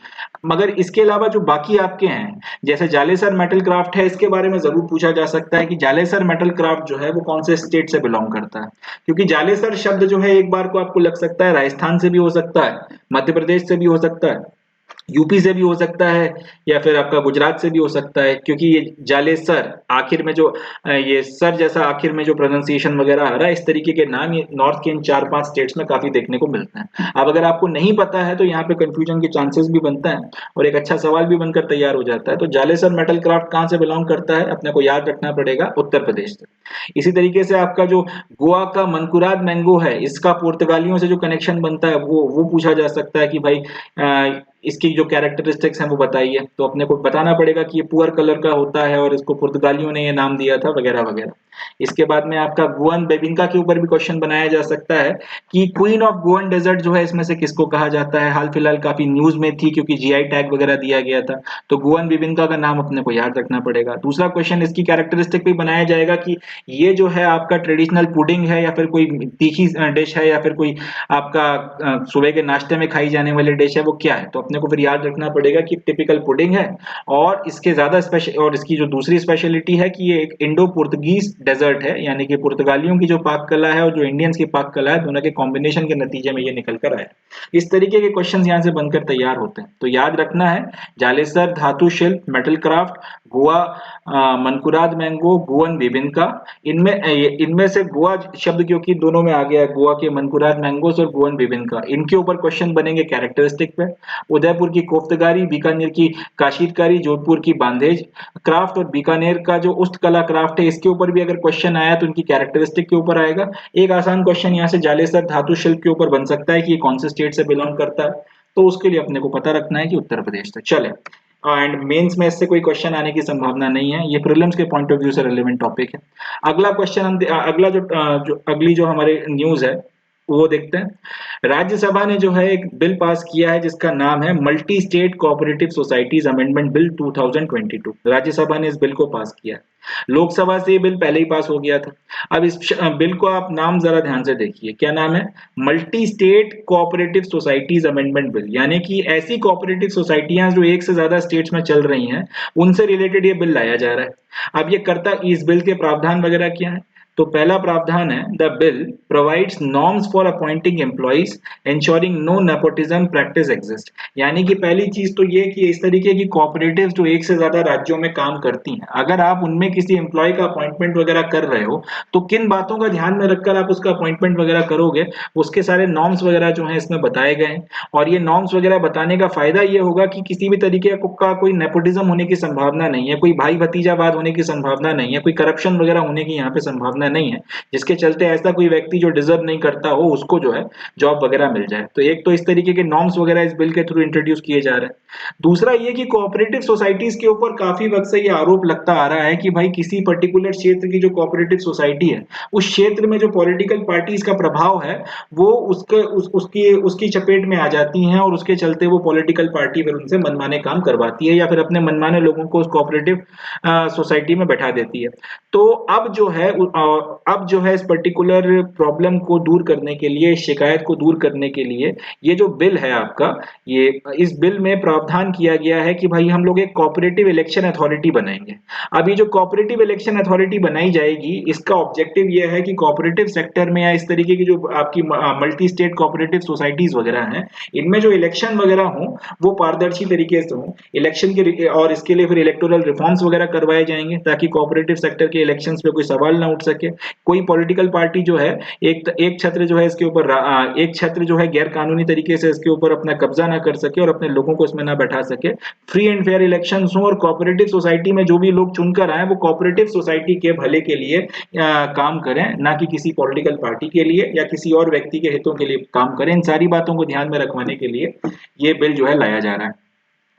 मगर इसके अलावा जो बाकी आपके हैं, जैसे जालेसर मेटल क्राफ्ट है, इसके बारे में जरूर पूछा जा सकता है कि जालेसर मेटल क्राफ्ट जो है वो कौन से स्टेट से बिलोंग करता है। क्योंकि जालेसर शब्द जो है एक बार को आपको लग सकता है राजस्थान से भी हो सकता है, मध्य प्रदेश से भी हो सकता है, यूपी से भी हो सकता है, या फिर आपका गुजरात से भी हो सकता है। क्योंकि ये जालेसर आखिर में जो ये सर जैसा आखिर में जो प्रोनाउंसिएशन वगैरह आ रहा है, इस तरीके के नाम ये नॉर्थ के इन 4-5 स्टेट्स में काफी देखने को मिलते हैं। अब अगर आपको नहीं पता है तो यहाँ पे कंफ्यूजन के चांसेस भी बनते हैं और एक अच्छा सवाल भी बनकर तैयार हो जाता है। तो जालेसर मेटल क्राफ्ट कहाँ से बिलोंग करता है, अपने को याद रखना पड़ेगा उत्तर प्रदेश से। इसी तरीके से आपका जो गोवा का मनकुराद मैंगो है, इसका पुर्तगालियों से जो कनेक्शन बनता है वो पूछा जा सकता है कि भाई इसकी जो कैरेक्टरिस्टिक्स हैं वो बताइए। तो अपने को बताना पड़ेगा कि ये पुअर कलर का होता है और इसको पुर्तगालियों ने ये नाम दिया था वगैरह वगैरह। इसके बाद में आपका गोवन बेबिंका के ऊपर भी क्वेश्चन बनाया जा सकता है कि क्वीन ऑफ गोवन डेजर्ट जो है इसमें से किसको कहा जाता है। हाल फिलहाल काफी न्यूज में थी क्योंकि जीआई टैग वगैरह दिया गया था, तो गोवन बेबिंका का नाम अपने को याद रखना पड़ेगा। दूसरा क्वेश्चन इसकी कैरेक्टरिस्टिक भी बनाया जाएगा कि ये जो है आपका ट्रेडिशनल पुडिंग है या फिर कोई तीखी डिश है या फिर कोई आपका सुबह के नाश्ते में खाई जाने वाली डिश है, वो क्या है। तो अपने को फिर याद रखना पड़ेगा कि टिपिकल पुडिंग है, और इसके ज्यादा स्पेशल, और इसकी जो दूसरी स्पेशलिटी है कि ये एक इंडो पुर्तगीज डेजर्ट है, यानी कि पुर्तगालियों की जो पाक कला है और जो इंडियंस की पाक कला है, दोनों के कॉम्बिनेशन के नतीजे में ये निकल कर आया। इस तरीके के क्वेश्चन यहाँ से बनकर तैयार होते हैं। तो याद रखना है, जालेसर धातु शिल्प metal craft, Goa Mankurad mango, Goan bebinca, इनमें से गोवा शब्द क्योंकि दोनों में आ गया है, गोवा के मनकुराद मैंगोस और गोवन बेबिनका, इनके ऊपर क्वेश्चन बनेंगे कैरेक्टरिस्टिक पे। उदयपुर की कोफ्तगारी, बीकानेर की काश्तकारी, जोधपुर की बांधेज क्राफ्ट और बीकानेर का जो उस्तकला क्राफ्ट है, इसके ऊपर भी अगर क्वेश्चन आया तो इनकी कैरेक्टरिस्टिक के ऊपर आएगा। एक आसान क्वेश्चन यहाँ से जालेसर धातु शिल्प के ऊपर बन सकता है कि ये कौन से स्टेट से बिलोंग करता है, तो उसके लिए अपने को पता रखना है कि उत्तर प्रदेश से। चले, एंड मेंस में इससे कोई क्वेश्चन आने की संभावना नहीं है, ये प्रीलिम्स के पॉइंट ऑफ व्यू से रिलेवेंट टॉपिक है। अगला क्वेश्चन हम अगली जो हमारे न्यूज है वो देखते हैं। राज्यसभा ने जो है एक बिल पास किया है जिसका नाम है multi state cooperative societies amendment bill 2022। Rajya Sabha ने इस बिल को पास किया है। लोकसभा से ये बिल पहले ही पास हो गया था। अब इस बिल को आप नाम जरा ध्यान से देखिए, क्या नाम है, multi state cooperative societies amendment bill, यानी कि ऐसी कोऑपरेटिव सोसाइटियां जो एक से ज्यादा स्टेट्स में चल रही हैं, उनसे रिलेटेड ये बिल लाया जा रहा है। अब ये करता, इस बिल के प्रावधान वगैरह क्या है, तो पहला प्रावधान है, the bill provides norms for appointing employees ensuring no nepotism practice exist। यानी कि पहली चीज तो ये कि इस तरीके की कोऑपरेटिव्स जो एक से ज्यादा राज्यों में काम करती हैं, अगर आप उनमें किसी एम्प्लॉय का अपॉइंटमेंट वगैरह कर रहे हो तो किन बातों का ध्यान में रखकर आप उसका अपॉइंटमेंट वगैरह करोगे, उसके सारे नॉर्म्स वगैरह जो हैं इसमें बताए गए हैं। और ये नॉर्म्स वगैरह बताने का फायदा ये होगा कि किसी भी तरीके का कोई नेपोटिज्म होने की संभावना नहीं है, कोई भाई भतीजावाद होने की संभावना नहीं है, कोई करप्शन वगैरह होने की यहाँ पे संभावना नहीं है, जिसके चलते ऐसा कोई व्यक्ति जो डिजर्व नहीं करता हो उसको जो है जॉब वगैरह मिल जाए। तो एक तो इस तरीके के नॉर्म्स वगैरह इस बिल के थ्रू इंट्रोड्यूस किए जा रहे हैं। दूसरा ये कि कोऑपरेटिव सोसाइटीज के ऊपर काफी वक्त से ये आरोप लगता आ रहा है कि भाई किसी पर्टिकुलर क्षेत्र की जो कोऑपरेटिव सोसाइटी है, उस क्षेत्र में जो पॉलिटिकल पार्टीज का प्रभाव है वो उसकी चपेट में आ जाती हैं और उसके चलते वो पॉलिटिकल पार्टी फिर उनसे मनमाने काम करवाती है या फिर अपने मनमाने लोगों को उस कोऑपरेटिव सोसाइटी में बैठा देती है। तो अब जो है इस पर्टिकुलर प्रॉब्लम को दूर करने के लिए, शिकायत को दूर करने के लिए ये जो बिल है आपका, ये इस बिल में प्रावधान किया गया है कि भाई हम लोग एक कोऑपरेटिव इलेक्शन अथॉरिटी बनाएंगे। अब ये जो कोऑपरेटिव इलेक्शन अथॉरिटी बनाई जाएगी, इसका ऑब्जेक्टिव ये है कि कोऑपरेटिव सेक्टर में या इस तरीके की जो आपकी मल्टी स्टेट कोऑपरेटिव सोसाइटीज वगैरह हैं, इनमें जो इलेक्शन वगैरह हो वो पारदर्शी तरीके से हो। इलेक्शन के और इसके लिए फिर इलेक्टोरल रिफॉर्म्स वगैरह करवाए जाएंगे ताकि कोऑपरेटिव सेक्टर के इलेक्शंस पे कोई सवाल ना उठ सके। कोई पॉलिटिकल पार्टी जो है एक छत्र जो है इसके ऊपर एक छत्र जो है गैर कानूनी तरीके से इसके ऊपर अपना कब्जा ना कर सके और अपने लोगों को इसमें ना बैठा सके। फ्री एंड फेयर इलेक्शंस हो और कोऑपरेटिव सोसाइटी में जो भी लोग चुनकर आए वो कोऑपरेटिव सोसाइटी के भले के लिए काम करें, ना कि किसी पॉलिटिकल पार्टी के लिए या किसी और व्यक्ति के हितों के लिए काम करें। इन सारी बातों को ध्यान में रखवाने के लिए ये बिल जो है लाया जा रहा है।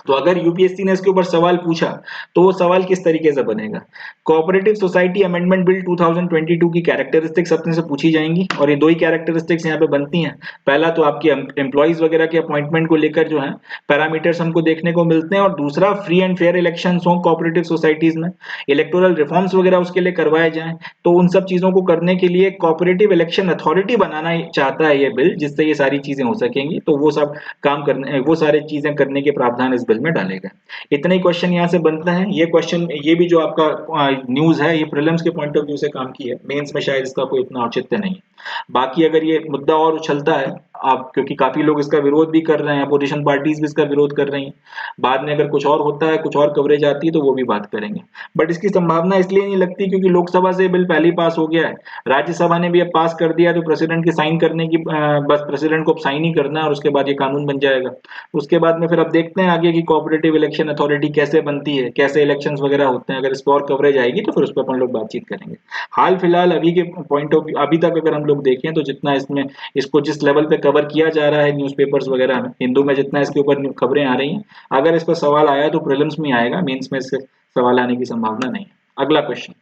तो अगर यूपीएससी ने इसके ऊपर सवाल पूछा तो वो सवाल किस तरीके से बनेगा, कोऑपरेटिव सोसाइटी अमेंडमेंट बिल 2022 की कैरेक्टरिस्टिक्स अपने से पूछी जाएंगी और ये दो ही कैरेक्टरिस्टिक्स यहाँ पे बनती हैं। पहला तो आपकी एम्प्लॉइज वगैरह के अपॉइंटमेंट को लेकर जो है पैरामीटर्स हमको देखने को मिलते हैं, और दूसरा फ्री एंड फेयर इलेक्शन हो कोऑपरेटिव सोसाइटीज में, इलेक्टोरल रिफॉर्म्स वगैरह उसके लिए करवाए जाएं। तो उन सब चीजों को करने के लिए कोऑपरेटिव इलेक्शन अथॉरिटी बनाना चाहता है ये बिल, जिससे ये सारी चीजें हो सकेंगी। तो वो सब काम करने, वो सारी चीजें करने के प्रावधान इस बिल में डालेगा। इतने ही क्वेश्चन यहाँ से बनता है। ये क्वेश्चन, ये भी जो आपका न्यूज है, ये प्रीलिम्स के पॉइंट ऑफ व्यू से काम की है, मेंस में शायद इसका कोई इतना औचित्य नहीं है। बाकी अगर ये मुद्दा और उछलता है आप, क्योंकि काफी लोग इसका विरोध भी कर रहे हैं, अपोजिशन पार्टीज भी इसका विरोध कर रही हैं, बाद में अगर कुछ और होता है, कुछ और कवरेज आती है तो वो भी बात करेंगे। बट इसकी संभावना इसलिए नहीं लगती क्योंकि लोकसभा से बिल पहले ही पास हो गया है, राज्यसभा ने भी अब पास कर दिया, तो प्रेसिडेंट के साइन करने की बस प्रेसिडेंट को साइन ही करना है और उसके बाद ये कानून बन जाएगा। उसके बाद में फिर अब देखते हैं आगे की कोऑपरेटिव इलेक्शन अथॉरिटी कैसे बनती है, कैसे इलेक्शंस वगैरह होते हैं। अगर इस पर और कवरेज आएगी तो फिर उस पर अपन लोग बातचीत करेंगे। हाल फिलहाल अभी के पॉइंट ऑफ व्यू, अभी तक अगर हम लोग देखें तो जितना इसमें इसको जिस लेवल पे कवर किया जा रहा है न्यूज़पेपर्स वगैरह में, हिंदू में जितना इसके ऊपर खबरें आ रही हैं, अगर इस पर सवाल आया तो प्रीलिम्स में आएगा, मेंस में इससे सवाल आने की संभावना नहीं है। अगला क्वेश्चन,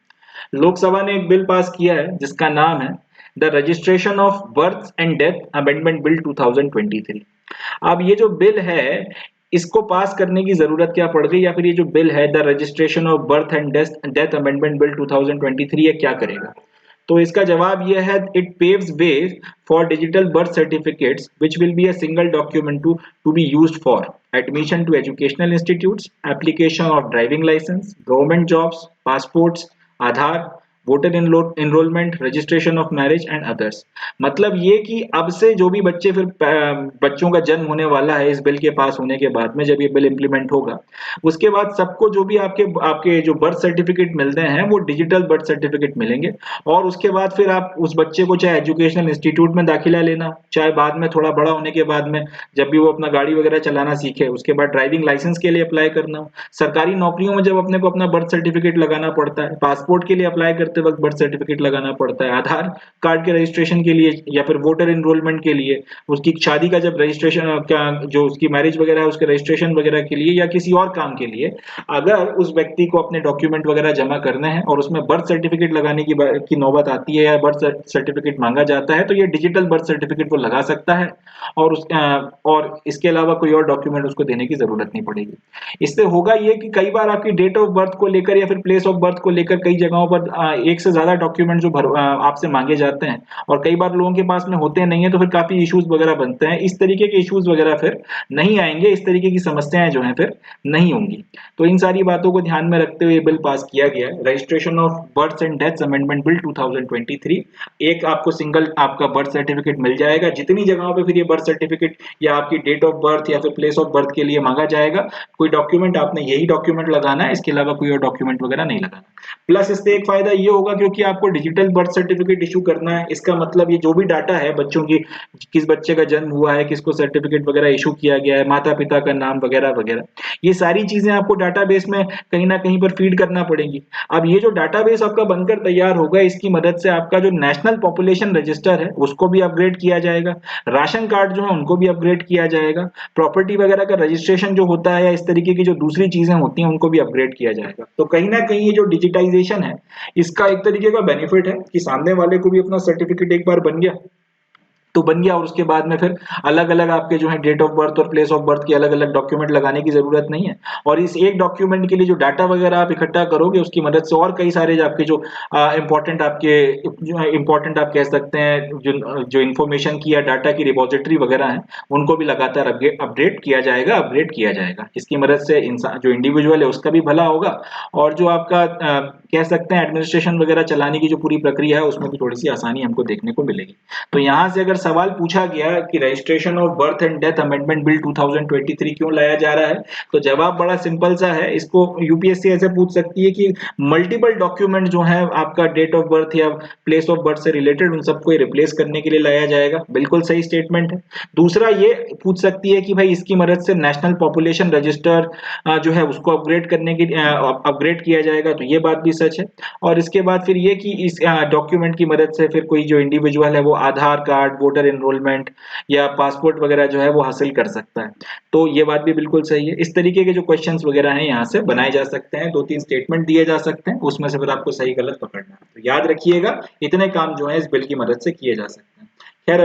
लोकसभा ने एक बिल पास किया है जिसका नाम है the registration of birth and death amendment bill 2023। अब ये जो बिल है इसको पास करने की जरूरत क्या पड़ गई, या फिर ये जो बिल है the registration of birth and death amendment bill 2023 ये क्या करेगा? तो इसका जवाब यह है, it paves way for digital birth certificates which will be a single document to be used for admission to educational institutes, application of driving licence, government jobs, passports, Aadhaar, voter enrolment, registration of marriage and others. मतलब ये कि अब से जो भी बच्चे फिर बच्चों का जन्म होने वाला है इस बिल के पास होने के बाद में, जब ये बिल इंप्लीमेंट होगा, उसके बाद सबको जो भी आपके जो बर्थ सर्टिफिकेट मिलते हैं वो डिजिटल बर्थ सर्टिफिकेट मिलेंगे। और उसके बाद फिर आप उस बच्चे को चाहे एजुकेशनल इंस्टीट्यूट में दाखिला लेना, चाहे बाद में थोड़ा बड़ा होने के बाद में जब भी वो अपना गाड़ी वगैरह चलाना सीखे उसके बाद ड्राइविंग लाइसेंस के लिए अप्लाई करना, सरकारी नौकरियों में जब अपने को अपना बर्थ सर्टिफिकेट लगाना पड़ता है, पासपोर्ट के लिए अप्लाई करते वक्त बर्थ सर्टिफिकेट लगाना पड़ता है, आधार कार्ड के रजिस्ट्रेशन के लिए या फिर वोटर एनरोलमेंट के लिए, उसकी शादी का जब रजिस्ट्रेशन क्या जो उसकी मैरिज वगैरह है उसके रजिस्ट्रेशन वगैरह के लिए, या किसी और काम के लिए अगर उस व्यक्ति को अपने डॉक्यूमेंट वगैरह जमा करने हैं और उसमें बर्थ सर्टिफिकेट लगाने की नौबत आती है या बर्थ सर्टिफिकेट मांगा जाता है, तो ये डिजिटल बर्थ सर्टिफिकेट वो लगा सकता है और इसके अलावा कोई और डॉक्यूमेंट उसको देने की जरूरत नहीं पड़ेगी। इससे होगा ये कि कई बार आपकी डेट ऑफ बर्थ को लेकर या फिर प्लेस ऑफ बर्थ को लेकर कई जगहों पर एक से ज्यादा डॉक्यूमेंट जो आपसे मांगे जाते हैं और कई बार लोगों के पास में होते नहीं है, तो फिर काफी इश्यूज वगैरह बनते हैं। इस तरीके के इश्यूज वगैरह फिर नहीं आएंगे, इस तरीके की समस्याएं जो है फिर नहीं होंगी। तो इन सारी बातों को ध्यान में रखते हुए बिल पास किया गया है, registration of birth and death amendment bill 2023। एक आपको सिंगल आपका बर्थ सर्टिफिकेट मिल जाएगा, जितनी जगहों पे फिर ये बर्थ सर्टिफिकेट या आपकी डेट ऑफ बर्थ या फिर प्लेस ऑफ बर्थ के लिए मांगा जाएगा, कोई डॉक्यूमेंट आपने यही डॉक्यूमेंट लगाना है, इसके अलावा कोई और डॉक्यूमेंट वगैरह नहीं लगाना। प्लस इससे एक फायदा ये होगा क्योंकि आपको डिजिटल बर्थ सर्टिफिकेट इशू करना है, इसका मतलब ये जो भी डाटा है बच्चों की, किस बच्चे का जन्म हुआ है, किसको सर्टिफिकेट वगैरह इशू किया गया है, माता पिता का नाम वगैरह वगैरह, ये सारी चीजें आपको डाटाबेस में कहीं ना कहीं पर फीड करना पड़ेगी। अब ये जो डाटाबेस आपका बनकर तैयार होगा, इसकी मदद से आपका जो नेशनल पॉपुलेशन रजिस्टर है उसको भी अपग्रेड किया जाएगा, राशन कार्ड जो है उनको भी अपग्रेड किया जाएगा, प्रॉपर्टी वगैरह का रजिस्ट्रेशन जो होता है या इस तरीके की जो दूसरी चीजें होती हैं उनको भी अपग्रेड किया जाएगा। तो कहीं ना कहीं ये जो डिजिटाइजेशन है इसका एक तरीके का बेनिफिट है कि सामने वाले को भी अपना सर्टिफिकेट एक बार बन गया तो बन गया, और उसके बाद में फिर अलग अलग आपके जो है डेट ऑफ बर्थ और प्लेस ऑफ बर्थ के अलग अलग डॉक्यूमेंट लगाने की जरूरत नहीं है। और इस एक डॉक्यूमेंट के लिए जो डाटा वगैरह आप इकट्ठा करोगे उसकी मदद से और कई सारे आपके जो इंपॉर्टेंट आपके इंपॉर्टेंट आप कह सकते हैं जो इन्फॉर्मेशन की या डाटा की रिपोजिटरी वगैरह है उनको भी लगातार अपडेट किया जाएगा, अपग्रेड किया जाएगा। इसकी मदद से इंसान जो इंडिविजुअल है उसका भी भला होगा, और जो आपका कह सकते हैं एडमिनिस्ट्रेशन वगैरह चलाने की जो पूरी प्रक्रिया है उसमें भी थोड़ी सी आसानी हमको देखने को मिलेगी। तो यहाँ से अगर सवाल पूछा गया कि registration of birth and death amendment bill 2023 क्यों लाया जा रहा है, तो जवाब बड़ा सिंपल सा है। इसको यूपीएससी ऐसे पूछ सकती है कि मल्टीपल डॉक्यूमेंट जो है आपका डेट ऑफ बर्थ या प्लेस ऑफ बर्थ से रिलेटेड उन सबको रिप्लेस करने के लिए लाया जाएगा, बिल्कुल सही स्टेटमेंट है। दूसरा ये पूछ सकती है कि भाई इसकी मदद से नेशनल पॉपुलेशन रजिस्टर जो है उसको अपग्रेड करने की अपग्रेड किया जाएगा, तो ये बात भी सच है। और इसके बाद फिर ये कि इस डॉक्यूमेंट की मदद से फिर कोई जो इंडिविजुअल है वो आधार कार्ड, वोटर एनरोलमेंट या पासपोर्ट वगैरह जो है वो हासिल कर सकता है, तो ये बात भी बिल्कुल सही है। इस तरीके के जो क्वेश्चंस वगैरह हैं यहाँ से बनाए जा सकते हैं, 2-3 स्टेटमेंट दिए जा सकते हैं, उसमें से फिर आपको सही गलत पकड़ना है। तो याद रखिएगा इतने काम जो है इस बिल की मदद से किए जा सकते हैं। खैर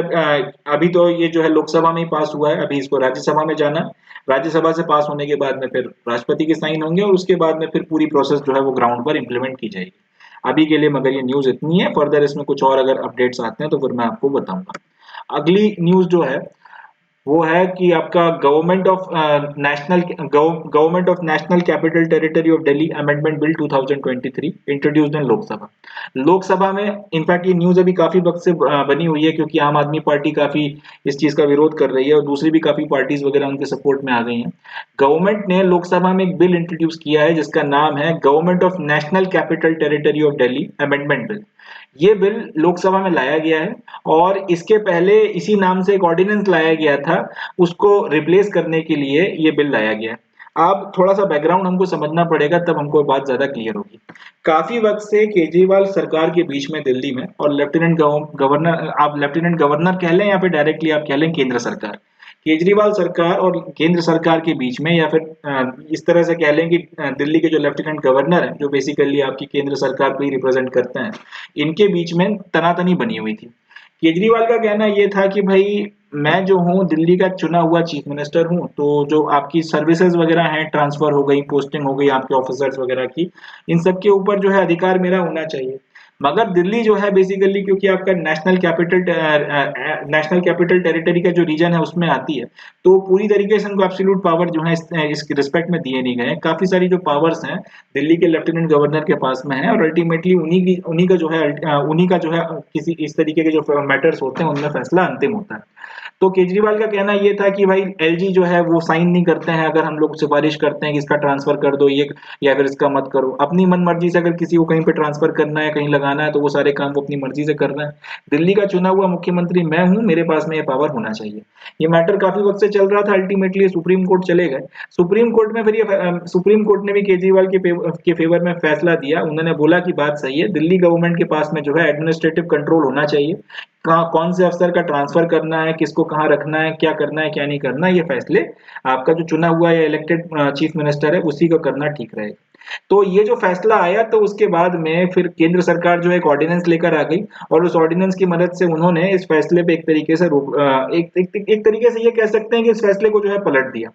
अभी तो ये जो है लोकसभा में ही पास हुआ है, अभी इसको राज्यसभा में जाना है। राज्यसभा से पास होने के बाद में फिर राष्ट्रपति के साइन होंगे और उसके बाद में फिर पूरी प्रोसेस जो है वो ग्राउंड पर इंप्लीमेंट की जाएगी। अभी के लिए मगर ये न्यूज इतनी है, फर्दर इसमें कुछ और अगर अपडेट्स आते हैं तो फिर मैं आपको बताऊंगा। अगली न्यूज जो है वो है कि आपका government of national capital territory of Delhi amendment bill 2023 introduced in Lok Sabha. Lok Sabha में इनफैक्ट ये न्यूज अभी काफी वक्त से बनी हुई है, क्योंकि आम आदमी पार्टी काफी इस चीज का विरोध कर रही है और दूसरी भी काफी पार्टीज वगैरह उनके सपोर्ट में आ गई हैं। गवर्नमेंट ने लोकसभा में एक बिल इंट्रोड्यूस किया है जिसका नाम है government of national capital territory of Delhi amendment bill. ये बिल लोकसभा में लाया गया है और इसके पहले इसी नाम से एक ऑर्डिनेंस लाया गया था, उसको रिप्लेस करने के लिए ये बिल लाया गया है। अब थोड़ा सा बैकग्राउंड हमको समझना पड़ेगा, तब हमको बात ज्यादा क्लियर होगी। काफी वक्त से केजरीवाल सरकार के बीच में दिल्ली में और लेफ्टिनेंट गवर्नर, आप लेफ्टिनेंट गवर्नर कह लें या फिर डायरेक्टली आप कह लें केंद्र सरकार, केजरीवाल सरकार और केंद्र सरकार के बीच में, या फिर इस तरह से कह लें कि दिल्ली के जो लेफ्टिनेंट गवर्नर हैं जो बेसिकली आपकी केंद्र सरकार को ही रिप्रेजेंट करते हैं, इनके बीच में तनातनी बनी हुई थी। केजरीवाल का कहना ये था कि भाई मैं जो हूँ दिल्ली का चुना हुआ चीफ मिनिस्टर हूँ, तो जो आपकी सर्विसेज वगैरह हैं, ट्रांसफर हो गई, पोस्टिंग हो गई आपके ऑफिसर्स वगैरह की, इन सब के ऊपर जो है अधिकार मेरा होना चाहिए। मगर दिल्ली जो है बेसिकली क्योंकि आपका नेशनल कैपिटल टेरिटरी का जो रीजन है उसमें आती है, तो पूरी तरीके से उनको एब्सोल्यूट पावर जो है इस रिस्पेक्ट में दिए नहीं गए। काफी सारी जो पावर्स हैं दिल्ली के लेफ्टिनेंट गवर्नर के पास में है और अल्टीमेटली उन्हीं का जो है किसी इस तरीके के जो मैटर्स होते हैं उनमें फैसला अंतिम होता है। तो केजरीवाल का कहना ये था कि भाई एलजी जो है वो साइन नहीं करते हैं अगर हम लोग सिफारिश करते हैं कि इसका ट्रांसफर कर दो ये, या फिर इसका मत करो। अपनी मन मर्जी से अगर किसी को कहीं पे ट्रांसफर करना है, कहीं लगाना है, तो वो सारे काम वो अपनी मर्जी से करना है। दिल्ली का चुना हुआ मुख्यमंत्री मैं हूं, मेरे पास में ये पावर होना चाहिए। ये मैटर काफी वक्त से चल रहा था, अल्टीमेटली सुप्रीम कोर्ट चले गए। सुप्रीम कोर्ट में फिर ये सुप्रीम कोर्ट ने भी केजरीवाल के फेवर में फैसला दिया। उन्होंने बोला कि बात सही है, दिल्ली गवर्नमेंट के पास में जो है एडमिनिस्ट्रेटिव कंट्रोल होना चाहिए, कौन से अफसर का ट्रांसफर करना है, किसको कहाँ रखना है, क्या करना है क्या नहीं करना है, ये फैसले आपका जो चुना हुआ या इलेक्टेड चीफ मिनिस्टर है उसी को करना ठीक रहेगा। तो ये जो फैसला आया तो उसके बाद में फिर केंद्र सरकार जो है एक ऑर्डिनेंस लेकर आ गई और उस ऑर्डिनेंस की मदद से उन्होंने इस फैसले पे एक तरीके से एक तरीके से ये कह सकते हैं कि इस फैसले को जो है पलट दिया।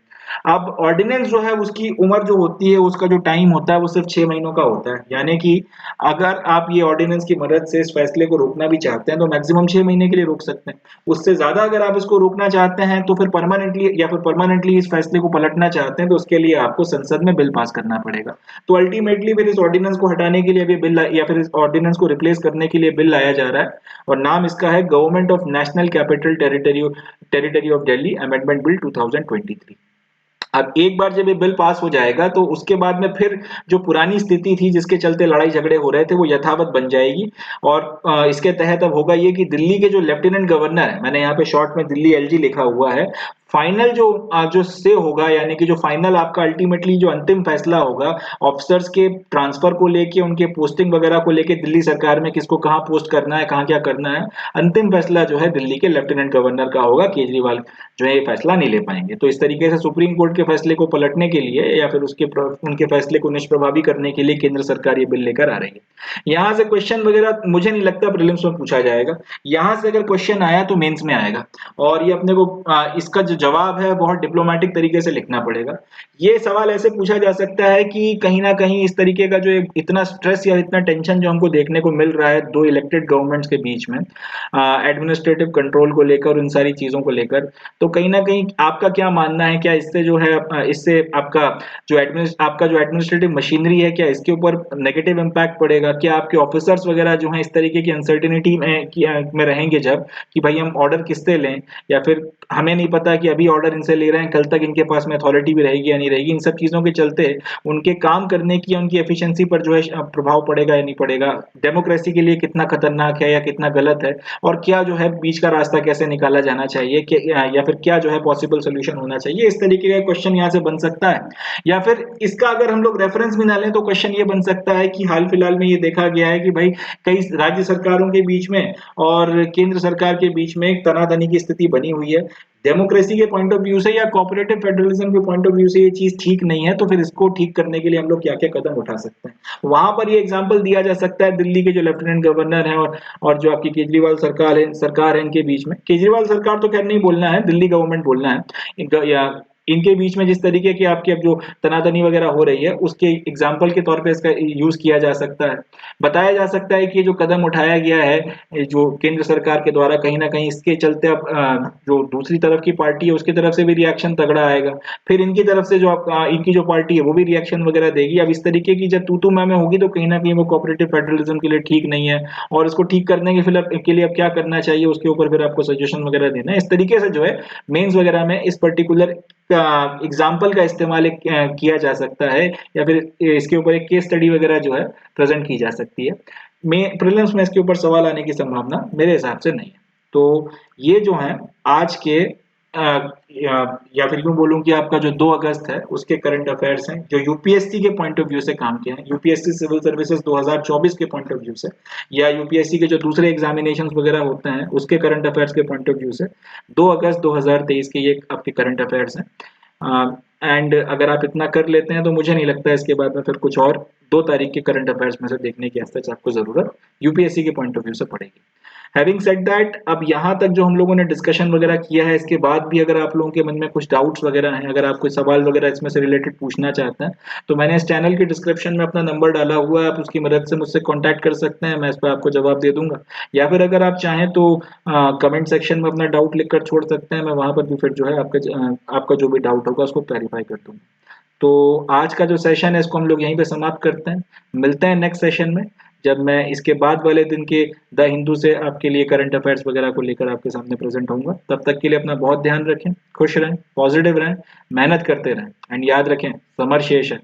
अब ऑर्डिनेंस जो है उसकी उम्र जो होती है, उसका जो टाइम होता है वो सिर्फ 6 महीनों का होता है। यानी कि अगर आप ये ऑर्डिनेंस की मदद से इस फैसले को रोकना भी चाहते हैं तो मैक्सिमम 6 महीने के लिए रोक सकते हैं। उससे ज्यादा अगर आप इसको रोकना चाहते हैं तो फिर परमानेंटली इस फैसले को पलटना चाहते हैं तो उसके लिए आपको संसद में बिल पास करना पड़ेगा। तो अल्टीमेटली फिर इस ऑर्डिनेंस को हटाने के लिए भी बिल या फिर इस ऑर्डिनेंस को रिप्लेस करने के लिए बिल लाया जा रहा है और नाम इसका है government of national capital territory of Delhi amendment bill 2023। अब एक बार जब ये बिल पास हो जाएगा तो उसके बाद में फिर जो पुरानी स्थिति थी जिसके चलते लड़ाई झगड़े हो रहे थे वो यथावत बन जाएगी। और इसके तहत अब होगा ये कि दिल्ली के जो लेफ्टिनेंट गवर्नर है, मैंने यहाँ पे शॉर्ट में दिल्ली एलजी लिखा हुआ है, फाइनल जो से होगा, यानी कि जो फाइनल आपका अल्टीमेटली जो अंतिम फैसला होगा ऑफिसर्स के ट्रांसफर को लेके, उनके पोस्टिंग वगैरह को लेके, दिल्ली सरकार में किसको कहाँ पोस्ट करना है, कहाँ क्या करना है, अंतिम फैसला जो है दिल्ली के लेफ्टिनेंट गवर्नर का होगा। केजरीवाल जो है ये फैसला नहीं ले पाएंगे। तो इस तरीके से सुप्रीम कोर्ट के फैसले को पलटने के लिए या फिर उनके फैसले को निष्प्रभावी करने के लिए केंद्र सरकार ये बिल लेकर आ रही है। यहाँ से क्वेश्चन वगैरह मुझे नहीं लगता प्रीलिम्स में पूछा जाएगा। यहाँ से अगर क्वेश्चन आया तो मेंस में आएगा और ये अपने को इसका जो जवाब है बहुत डिप्लोमेटिक तरीके से लिखना पड़ेगा। ये सवाल ऐसे पूछा जा सकता है कि कहीं ना कहीं इस तरीके का जो इतना स्ट्रेस या इतना टेंशन जो हमको देखने को मिल रहा है दो इलेक्टेड गवर्नमेंट्स के बीच में एडमिनिस्ट्रेटिव कंट्रोल को लेकर, उन सारी चीजों को लेकर, तो कहीं ना कहीं आपका क्या मानना है? क्या इससे जो है इससे आपका जो एडमिनिस्ट्रेटिव मशीनरी है क्या इसके ऊपर नेगेटिव इम्पैक्ट पड़ेगा? क्या आपके ऑफिसर्स वगैरह जो हैं इस तरीके की अनसर्टिनिटी में रहेंगे जब कि भाई हम ऑर्डर किससे लें, या फिर हमें नहीं पता कि अभी ऑर्डर इनसे ले रहे हैं, कल तक इनके पास में अथॉरिटी भी रहेगी या नहीं रहेगी। इन सब चीजों के चलते उनके काम करने की, उनकी एफिशिएंसी पर जो है प्रभाव पड़ेगा या नहीं पड़ेगा, डेमोक्रेसी के लिए कितना खतरनाक है या कितना गलत है, और क्या जो है बीच का रास्ता कैसे निकाला जाना चाहिए या फिर क्या जो है पॉसिबल सोल्यूशन होना चाहिए। इस तरीके का क्वेश्चन यहाँ से बन सकता है। या फिर इसका अगर हम लोग रेफरेंस भी ना लें तो क्वेश्चन ये बन सकता है कि हाल फिलहाल में ये देखा गया है कि भाई कई राज्य सरकारों के बीच में और केंद्र सरकार के बीच में एक तनातनी की स्थिति बनी हुई है। डेमोक्रेसी के पॉइंट ऑफ व्यू से या कोऑपरेटिव फेडरलिज्म के पॉइंट ऑफ व्यू से ये चीज ठीक नहीं है, तो फिर इसको ठीक करने के लिए हम लोग क्या क्या कदम उठा सकते हैं। वहां पर ये एग्जांपल दिया जा सकता है दिल्ली के जो लेफ्टिनेंट गवर्नर है और जो आपकी केजरीवाल सरकार है इनके बीच में। केजरीवाल सरकार तो खैर नहीं बोलना है, दिल्ली गवर्नमेंट बोलना है। या इनके बीच में जिस तरीके की आपकी अब जो तनातनी वगैरह हो रही है उसके एग्जाम्पल के तौर पे इसका यूज किया जा सकता है। बताया जा सकता है कि जो कदम उठाया गया है जो केंद्र सरकार के द्वारा, कहीं ना कहीं इसके चलते अब जो दूसरी तरफ की पार्टी है उसकी तरफ से भी रिएक्शन तगड़ा आएगा, फिर इनकी तरफ से जो इनकी जो पार्टी है वो भी रिएक्शन वगैरह देगी। अब इस तरीके की जब तू मैं होगी तो कहीं ना कहीं वो कोऑपरेटिव फेडरलिज्म के लिए ठीक नहीं है, और इसको ठीक करने के लिए अब क्या करना चाहिए उसके ऊपर फिर आपको सजेशन वगैरह देना है। इस तरीके से जो है मेंस वगैरह में इस पर्टिकुलर एग्जाम्पल का इस्तेमाल किया जा सकता है, या फिर इसके ऊपर एक केस स्टडी वगैरह जो है प्रेजेंट की जा सकती है। प्रीलिम्स में इसके ऊपर सवाल आने की संभावना मेरे हिसाब से नहीं है। तो ये जो है आज के या फिर यूं बोलूं कि आपका जो 2 अगस्त है उसके करंट अफेयर्स हैं जो यूपीएससी के पॉइंट ऑफ व्यू से काम किए हैं, यूपीएससी सिविल सर्विसेज 2024 के पॉइंट ऑफ व्यू से, या यूपीएससी के जो दूसरे एग्जामिनेशंस वगैरह होते हैं उसके करंट अफेयर्स के पॉइंट ऑफ व्यू से 2 अगस्त 2023 के ये आपके करंट अफेयर्स हैं। एंड अगर आप इतना कर लेते हैं तो मुझे नहीं लगता इसके बाद में फिर कुछ और 2 तारीख के करंट अफेयर्स में से देखने की आपको जरूरत यूपीएससी के पॉइंट ऑफ व्यू से पड़ेगी। हैविंग सेड दैट, अब यहाँ तक जो हम लोगों ने डिस्कशन वगैरह किया है, इसके बाद भी अगर आप लोगों के मन में कुछ डाउट्स वगैरह हैं, अगर आप कोई सवाल वगैरह इसमें से रिलेटेड पूछना चाहते हैं तो मैंने इस चैनल के डिस्क्रिप्शन में अपना नंबर डाला हुआ है, आप उसकी मदद से मुझसे कांटेक्ट कर सकते हैं, मैं इस पर आपको जवाब दे दूंगा। या फिर अगर आप चाहें तो कमेंट सेक्शन में अपना डाउट लिखकर छोड़ सकते हैं, मैं वहां पर भी फिर जो है आपका जो भी डाउट होगा उसको क्लैरिफाई कर दूंगा। तो आज का जो सेशन है इसको हम लोग यहीं पे समाप्त करते हैं। मिलते हैं नेक्स्ट सेशन में जब मैं इसके बाद वाले दिन के द हिंदू से आपके लिए करंट अफेयर्स वगैरह को लेकर आपके सामने प्रेजेंट होऊंगा। तब तक के लिए अपना बहुत ध्यान रखें, खुश रहें, पॉजिटिव रहें, मेहनत करते रहें, एंड याद रखें समर शेष है,